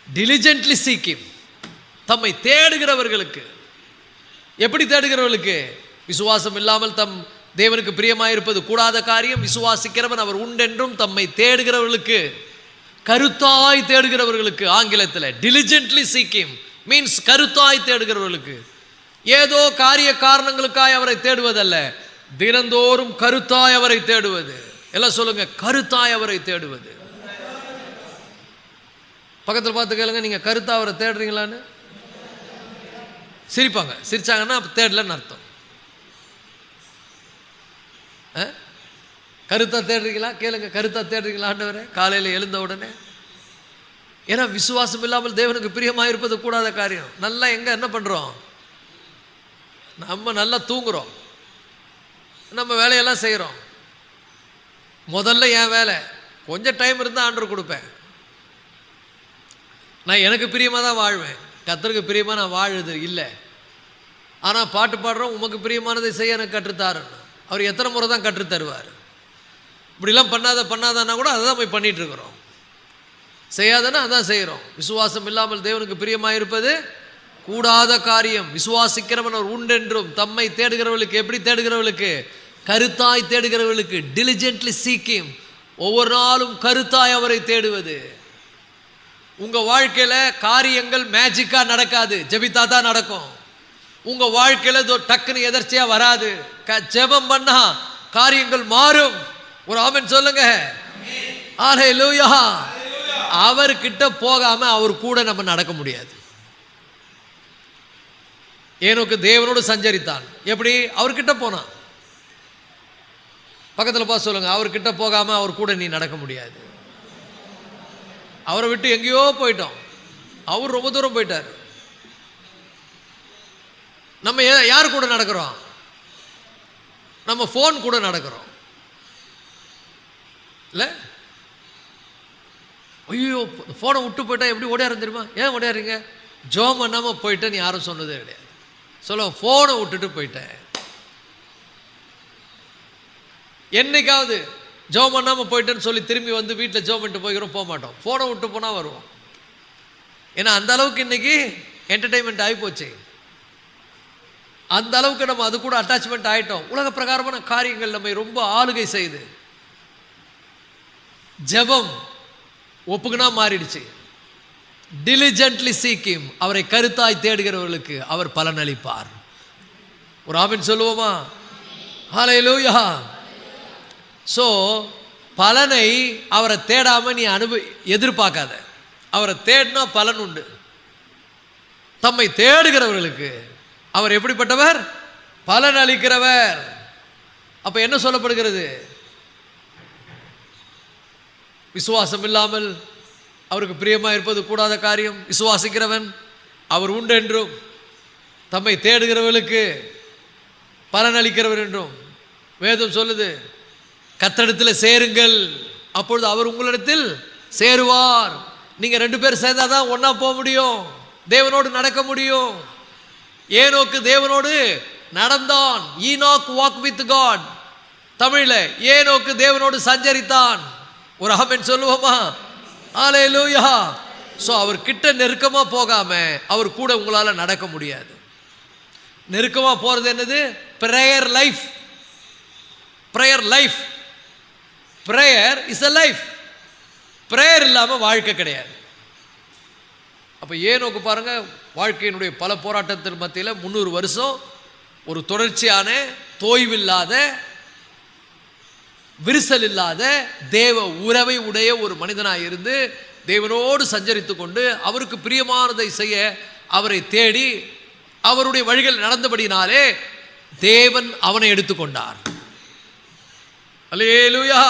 diligently seek him. தம்மை தேடுகிறவர்களுக்கு. எப்படி தேடுகிறவர்களுக்கு? விசுவாசம் இல்லாமல் தம் தேவனுக்கு பிரியமாயிருப்பது கூடாத காரியம். விசுவாசிக்கிறவன் அவர் உண்டென்றும். தம்மை தேடுகிறவர்களுக்கு, கருத்தாய் தேடுகிறவர்களுக்கு. ஆங்கிலத்தில் diligently seek him means கருத்தாய் தேடுகிறவர்களுக்கு. ஏதோ காரிய காரணங்களுக்காய் அவரை தேடுவதல்ல, தினந்தோறும் கருத்தாய் அவரை தேடுவது. எல்லாம் சொல்லுங்க, கருத்தாய் அவரை தேடுவது. பக்கத்தில் பார்த்து கேளுங்க, நீங்க கருத்தா அவரை தேடுறீங்களான்னு. சிரிப்பாங்க. சிரிச்சாங்கன்னா தேடலன்னு அர்த்தம். கருத்தா தேடுறீங்களா? கேளுங்க, கருத்தா தேடுறீங்களா ஆண்டவரே காலையில் எழுந்த உடனே? ஏன்னா விசுவாசம் இல்லாமல் தேவனுக்கு பிரியமாக இருப்பது கூடாத காரியம். நல்லா எங்க என்ன பண்றோம்? நம்ம நல்லா தூங்குறோம், நம்ம வேலையெல்லாம் செய்கிறோம். முதல்ல என் வேலை, கொஞ்சம் டைம் இருந்தால் ஆண்டவர் கொடுப்பேன். நான் எனக்கு பிரியமாக தான் வாழ்வேன். கர்த்தருக்கு பிரியமாக நான் வாழுது இல்லை. ஆனால் பாட்டு பாடுறோம், உமக்கு பிரியமானதை செய்ய எனக்கு கற்றுத்தாருன்னு. அவர் எத்தனை முறை தான் கற்றுத்தருவார்? இப்படிலாம் பண்ணாதன்னா கூட அதை தான் போய் பண்ணிகிட்டு இருக்கிறோம். செய்யாதன்னா அதான் செய்கிறோம். விசுவாசம் இல்லாமல் தேவனுக்கு பிரியமாக இருப்பது கூடாத காரியம். விசுவாசிக்கிறவன் அவர் உண்டென்றும். தம்மை தேடுகிறவர்களுக்கு. எப்படி தேடுகிறவர்களுக்கு? கருத்தாய் தேடுகிறவர்களுக்கு. diligently seek him. ஒவ்வொரு நாளும் கருத்தாய் அவரை தேடுவது. உங்க வாழ்க்கையில காரியங்கள் மேஜிக்கா நடக்காது, ஜெபித்தா தான் நடக்கும். உங்க வாழ்க்கையில டக்குன்னு எதர்ச்சியா வராது. ஜெபம் பண்ணா காரியங்கள் மாறும். ஒரு ஆமென் சொல்லுங்க. ஹல்லேலூயா. அவர்கிட்ட போகாம அவர் கூட நம்ம நடக்க முடியாது. ஏனோக்கு தேவனோடு சஞ்சரித்தான். எப்படி? அவர்கிட்ட போனான். பக்கத்தில் பார்த்து சொல்லுங்க, அவர்கிட்ட போகாம அவர் கூட நீ நடக்க முடியாது. அவரை விட்டு எங்கேயோ போயிட்டோம். அவர் ரொம்ப தூரம் போயிட்டார். நம்ம யார் கூட நடக்கிறோம்? நம்ம போன் கூட நடக்கிறோம் இல்ல? ஐயோ, போனை விட்டு போயிட்டா எப்படி ஓடியாரு தெரியுமா? ஏன் ஓடியாருங்க? ஜோம் பண்ணாம போயிட்டேன்னு யாரும் சொன்னதே கிடையாது. சொல்ல, போனை விட்டுட்டு போயிட்டேன். என்னைக்காவது ஜோம் பண்ணாம போயிட்டேன்னு சொல்லி திரும்பி வந்து வீட்டில் ஜோம் பண்ணிட்டு போய்க்கிறோம்? போக மாட்டோம். போனை விட்டு போனால் வருவோம். ஏன்னா அந்த அளவுக்கு இன்னைக்கு என்டர்டைன்மெண்ட் ஆகி போச்சு. அந்த அளவுக்கு நம்ம அது கூட அட்டாச்மெண்ட் ஆகிட்டோம். உலக பிரகாரமான காரியங்கள் நம்ம ரொம்ப ஆளுகை செய்து ஜெபம் ஒப்புக்குனா மாறிடுச்சு. diligently seek him. அவரை கருத்தாய் தேடுகிறவர்களுக்கு அவர் பலன் அளிப்பார். ஒரு ஆமென் சொல்லுவோமா? ஹல்லேலூயா. சோ பலனை அவரை தேடாம நீ எதிர்பார்க்காத. அவரை தேடினா பலன் உண்டு. தம்மை தேடுகிறவர்களுக்கு அவர் எப்படிப்பட்டவர்? பலன் அளிக்கிறவர். அப்ப என்ன சொல்லப்படுகிறது? விசுவாசம் இல்லாமல் அவருக்கு பிரியமாக இருப்பது கூடாத காரியம். விசுவாசிக்கிறவன் அவர் உண்டு என்றும், தம்மை தேடுகிறவர்களுக்கு பலன் அளிக்கிறவர் என்றும் வேதம் சொல்லுது. கர்த்தரிடத்தில் சேருங்கள், அப்பொழுது அவர் உங்களிடத்தில் சேருவார். நீங்க 2 பேர் சேர்ந்தாதான் ஒன்னா போக முடியும், தேவனோடு நடக்க முடியும். ஏனோக்கு தேவனோடு நடந்தான். Enoch walk with God. தமிழ்ல ஏனோக்கு தேவனோடு சஞ்சரித்தான். ஒரு ஆமென் சொல்லுவோமா? ஹல்லேலூயா. சோ அவர் கிட்ட நெருக்கமா போகாம அவர் கூட உங்களால நடக்க முடியாது. நெருக்கமா போறது என்னது? Prayer life. Prayer life. Prayer is a life. Prayer இல்லாம வாழ்க்கை கிடையாது. அப்ப ஏனோக்கு பாருங்க, வாழ்க்கையினுடைய பல போராட்டத்தின் மத்தியில் 300 வருஷம் ஒரு தொடர்ச்சியான தோய்வில்லாத, விரிசல் இல்லாத தேவ உறவை உடைய ஒரு மனிதனாக இருந்து தேவனோடு சஞ்சரித்து கொண்டு அவருக்கு பிரியமானதை செய்ய அவரை தேடி அவருடைய வழிகள் நடந்தபடினாலே தேவன் அவனை எடுத்துக்கொண்டார். அல்லேலூயா.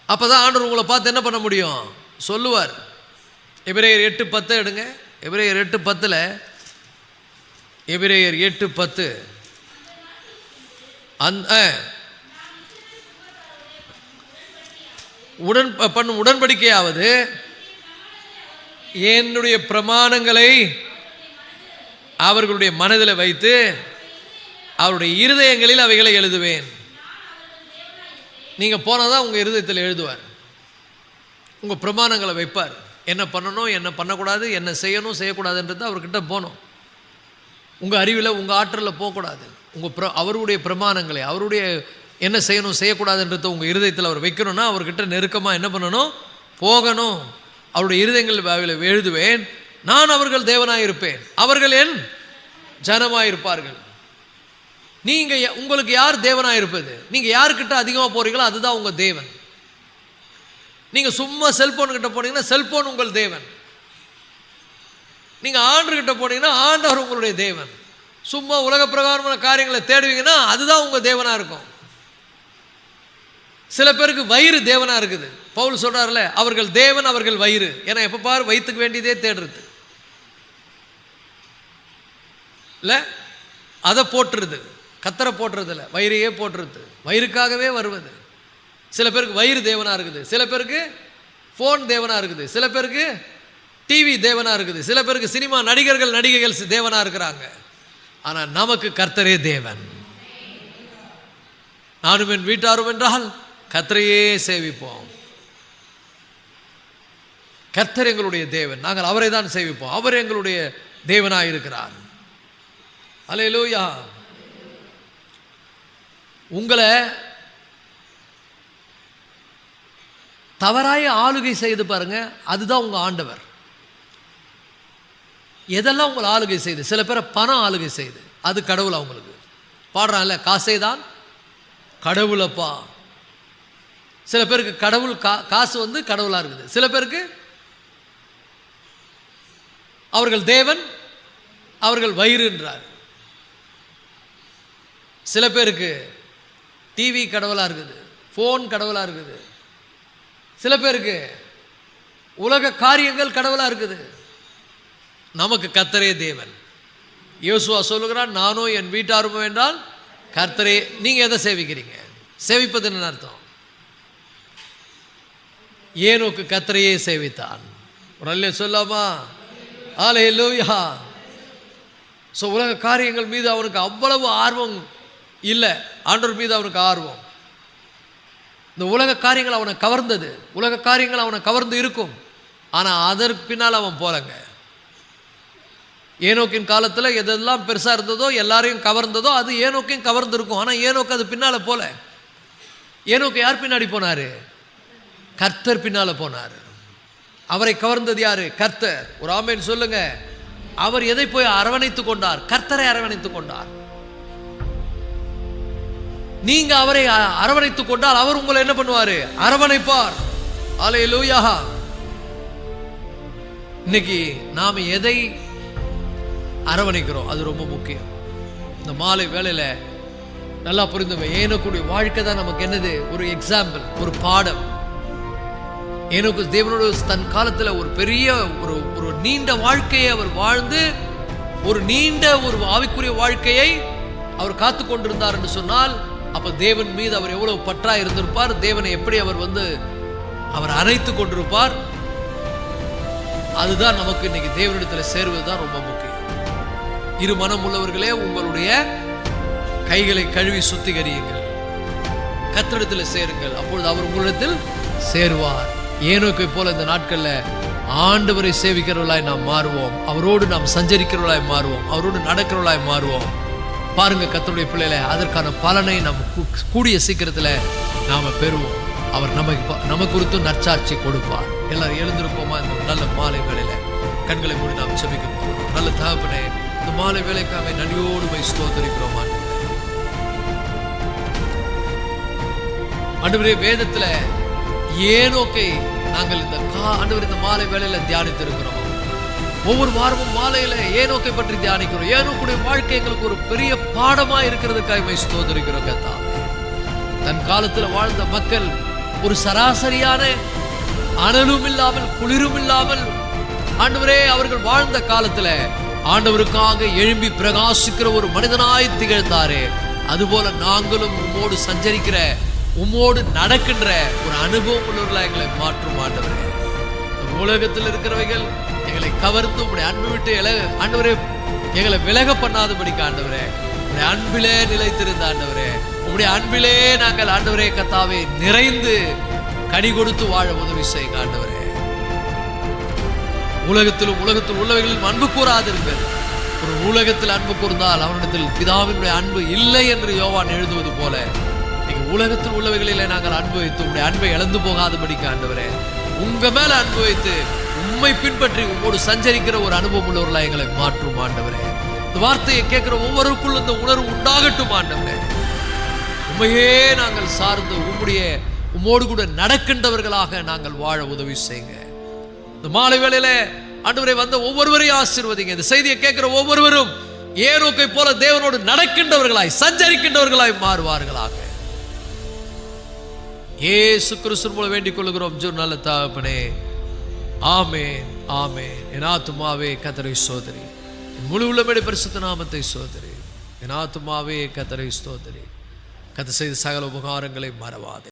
அப்பதான் ஆண்டவர் உங்களை பார்த்து என்ன பண்ண முடியும் சொல்லுவார். எபிரேயர் 8:10 எடுங்க. எபிரேயர் 8:10, எபிரேயர் 8:10 உடன்படிக்கையாவது என்னுடைய பிரமாணங்களை அவர்களுடைய மனதில் வைத்து அவருடைய இருதயங்களில் அவைகளை எழுதுவேன். நீங்கள் போனதான் உங்கள் இருதயத்தில் எழுதுவார். உங்கள் பிரமாணங்களை வைப்பார். என்ன பண்ணணும், என்ன பண்ணக்கூடாது, என்ன செய்யணும், செய்யக்கூடாதுன்றது அவர்கிட்ட போகணும். உங்கள் அறிவில், உங்கள் ஆற்றலில் போகக்கூடாது. அவருடைய பிரமாணங்களை, அவருடைய என்ன செய்யணும் செய்யக்கூடாதுன்றதை உங்கள் இருதயத்தில் அவர் வைக்கணும்னா அவர்கிட்ட நெருக்கமாக என்ன பண்ணணும், போகணும். அவருடைய இருதயங்கள் எழுதுவேன். நான் அவர்கள் தேவனாக இருப்பேன், அவர்கள் என் ஜனமாக இருப்பார்கள். நீங்கள் உங்களுக்கு யார் தேவனாக இருப்பது? நீங்கள் யாருக்கிட்ட அதிகமாக போகிறீங்களோ அதுதான் உங்கள் தேவன். நீங்கள் சும்மா செல்போன்கிட்ட போனீங்கன்னா செல்போன் உங்கள் தேவன். நீங்கள் ஆண்டர்கிட்ட போனீங்கன்னா ஆண்டவர் உங்களுடைய தேவன். சும்மா உலக பிரகாரமான காரியங்களை தேடுவீங்கன்னா அதுதான் உங்கள் தேவனாக இருக்கும். சில பேருக்கு வயிறு தேவனாக இருக்குது. பவுல் சொல்கிறார்ல, அவர்கள் தேவன் அவர்கள் வயிறு. ஏன்னா எப்போ பாரு வயிற்றுக்கு வேண்டியதே தேடுறது இல்லை, அதை போட்டுருது. கத்தரை போட்டுறது இல்லை, வயிறையே போட்டுருது. வயிறுக்காகவே வருவது. சில பேருக்கு வயிறு தேவனாக இருக்குது, சில பேருக்கு ஃபோன் தேவனாக இருக்குது, சில பேருக்கு டிவி தேவனாக இருக்குது, சில பேருக்கு சினிமா நடிகர்கள் நடிகைகள் தேவனாக இருக்கிறாங்க. ஆனால் நமக்கு கர்த்தரே தேவன். நானும் என் வீட்டாரும் என்றால் கர்த்தரையே சேவிப்போம். கர்த்தர் எங்களுடைய தேவன், நாங்கள் அவரை தான் சேவிப்போம். அவர் எங்களுடைய தேவனாக இருக்கிறார். அல்லேலூயா. உங்களை தவறாய ஆளுகை செய்து பாருங்க, அதுதான் உங்க ஆண்டவர். எதெல்லாம் உங்களை ஆளுகை செய்து? சில பேரை பணம் ஆளுகை செய்து, அது கடவுள். அவங்களுக்கு பாடுறான்ல, காசே தான் கடவுளப்பா. சில பேருக்கு கடவுள் காசு வந்து கடவுளாக இருக்குது. சில பேருக்கு அவர்கள் தேவன், அவர்கள் வயிறுன்றார். சில பேருக்கு டிவி கடவுளாக இருக்குது, ஃபோன் கடவுளாக இருக்குது. சில பேருக்கு உலக காரியங்கள் கடவுளாக இருக்குது. நமக்கு கர்த்தரே தேவன். யோசுவா சொல்லுகிறான், நானும் என் வீட்டாரும் என்றால் கர்த்தரே. நீங்கள் எதை சேவிக்கிறீங்க? சேவிப்பது என்ன அர்த்தம்? ஏனோக்கு கர்த்தரையே சேவித்தான். ஒரு அல்லே சொல்லாமா? அல்லேலூயா. ஸோ உலக காரியங்கள் மீது அவனுக்கு அவ்வளவு ஆர்வம் இல்லை, ஆண்டவர் மீது அவனுக்கு ஆர்வம். இந்த உலக காரியங்கள் அவனை கவர்ந்தது, உலக காரியங்கள் அவனை கவர்ந்து இருக்கும். ஆனால் அதற்கு பின்னால் அவன் போலங்க. ஏனோக்கின் காலத்தில் எதெல்லாம் பெருசாக இருந்ததோ, எல்லாரையும் கவர்ந்ததோ, அது ஏனோக்கையும் கவர்ந்து இருக்கும். ஆனால் ஏனோக்கு அது பின்னால் போல. ஏனோக்கு யார் பின்னாடி போனார்? கர்த்தர் பின்னால் போனார். அவரை கவர்ந்தது யாரு? கர்த்தர். ஒரு ஆமென் சொல்லுங்க. அவர் எதை போய் அரவணைத்து கொண்டார்? கர்த்தரை அரவணைத்து கொண்டார். நீங்க அவரை அரவணைத்து கொண்டால் அவர் உங்களை என்ன பண்ணுவாரு? அரவணைப்பார். அல்லேலூயா. இன்னைக்கு நாம எதை அரவணைக்கிறோம் அது ரொம்ப முக்கியம். இந்த மாலை வேளையில நல்லா புரிந்துங்க. ஏனோக்குடைய வாழ்க்கை தான் நமக்கு என்னது? ஒரு எக்ஸாம்பிள், ஒரு பாடம். ஏனோக்கு தேவனோடு தன் காலத்தில் ஒரு பெரிய ஒரு நீண்ட வாழ்க்கையை அவர் வாழ்ந்து, ஒரு நீண்ட ஒரு ஆவிக்குரிய வாழ்க்கையை அவர் காத்து கொண்டிருந்தார் என்று சொன்னால், அப்ப தேவன் மீது அவர் எவ்வளவு பற்றா இருந்திருப்பார், தேவனை எப்படி அவர் அணைத்து கொண்டிருப்பார். அதுதான் நமக்கு இன்னைக்கு தேவனிடத்தில் சேருவதுதான் ரொம்ப முக்கியம். இரு மனம் உள்ளவர்களே, உங்களுடைய கைகளை கழுவி சுத்திகரியுங்கள், கர்த்தரிடத்தில் சேருங்கள், அப்பொழுது அவர் உங்களிடத்தில் சேருவார். ஏனோக்கை போல இந்த நாட்களில் ஆண்டவரை சேவிக்கிறவர்களாய் நாம் மாறுவோம், அவரோடு நாம் சஞ்சரிக்கிறவர்களாய் மாறுவோம், அவரோடு நடக்கிறவர்களாய் மாறுவோம். பாருங்க கர்த்தருடைய பிள்ளைகளை, அதற்கான பலனை நாம் கூடிய சீக்கிரத்தில் நாம் பெறுவோம். அவர் நமக்கு குறித்து நற்சாட்சி கொடுப்பார். எல்லாரும் எழுந்திருப்போமா? இந்த நல்ல மாலை வேளையில கண்களை மூடி நாம் செபிக்க போகிறோம். நல்ல தகப்பனே, இந்த மாலை வேலைக்காக நன்றியோடு போய் ஸ்தோத்திரிக்கிறோம் ஆண்டவரே. வேதத்துல ஏனோக்கை நாங்கள் இந்த மாலை வேளையில தியானித்திருக்கிறோம். ஒவ்வொரு வாரமும் மாலையில ஏனோக்கை பற்றி தியானிக்கிறோம். ஏனோக்குடைய வாழ்க்கை எங்களுக்கு ஒரு பெரிய பாடமா இருக்கிறதுக்காக ஸ்தோத்திரிக்கிறோம் கர்த்தாவே. தன் காலத்துல வாழ்ந்த மக்கள் ஒரு சராசரியான அனலும் இல்லாமல் குளிரும் இல்லாமல் ஆண்டவரே அவர்கள் வாழ்ந்த காலத்துல ஆண்டவருக்காக எழும்பி பிரகாசிக்கிற ஒரு மனிதனாய் திகழ்ந்தாரே, அதுபோல நாங்களும் உம்மோடு சஞ்சரிக்கிற உம்மோடு நடக்கின்ற ஒரு அனுபவம் உள்ளவர்களா எங்களை மாற்றும் ஆண்டவரே. உலகத்தில் இருக்கிறவைகள் எங்களை கவர்ந்து உங்களுடைய அன்பு விட்டு ஆண்டவரே எங்களை விலக பண்ணாதபடிக்கு ஆண்டவரே, உங்களுடைய அன்பிலே நிலைத்திருந்த ஆண்டவரே, உங்களுடைய அன்பிலே நாங்கள் ஆண்டவரே கர்த்தாவே நிறைந்து கனி கொடுத்து வாழ உதவி செய்யுங்க ஆண்டவரே. உலகத்தில் உள்ளவைகளில் அன்பு கூறாதிருங்கள். ஒரு உலகத்தில் அன்பு கூர்ந்தால் அவனிடத்தில் பிதாவினுடைய அன்பு இல்லை என்று யோவான் எழுதுவது போல, நீங்க உலகத்தில் உள்ளவைகளிலே நாங்கள் அன்பு வைத்து உங்களுடைய அன்பை இழந்து போகாதபடிக்கு ஆண்டவரே, உங்க மேல அன்பு வைத்து உம்மை பின்பற்றி உம்மோடு சஞ்சரிக்கிற ஒரு அனுபவம் உள்ளவர்களா எங்களை மாற்றும் ஆண்டவரே. இந்த வார்த்தையை கேட்கிற ஒவ்வொருக்குள்ள இந்த உணர்வு உண்டாகட்டும் ஆண்டவரே. உண்மையே நாங்கள் சார்ந்து உம்மோடு கூட நடக்கின்றவர்களாக நாங்கள் வாழ உதவி செய்யுங்க. இந்த மாலை வேளையில ஆண்டவரே வந்த ஒவ்வொருவரையும் ஆசீர்வதிங்க. இந்த செய்தியை கேட்கிற ஒவ்வொருவரும் ஏனோக்கை போல தேவனோடு நடக்கின்றவர்களாய் சஞ்சரிக்கின்றவர்களாய் மாறுவார்களாக. இயேசு கிறிஸ்து மூலம் வேண்டிக் கொள்கிறோம் ஜீவ நல்ல தகப்பனே. ஆமென் ஆமென். என் ஆத்துமாவே கர்த்தரை ஸ்தோத்திரி, என் முழு உள்ளமே பரிசுத்த நாமத்தை ஸ்தோத்திரி. என் ஆத்துமாவே கர்த்தரை ஸ்தோத்திரி. கர்த்தர் செய்த சகல உபகாரங்களை மறவாதே.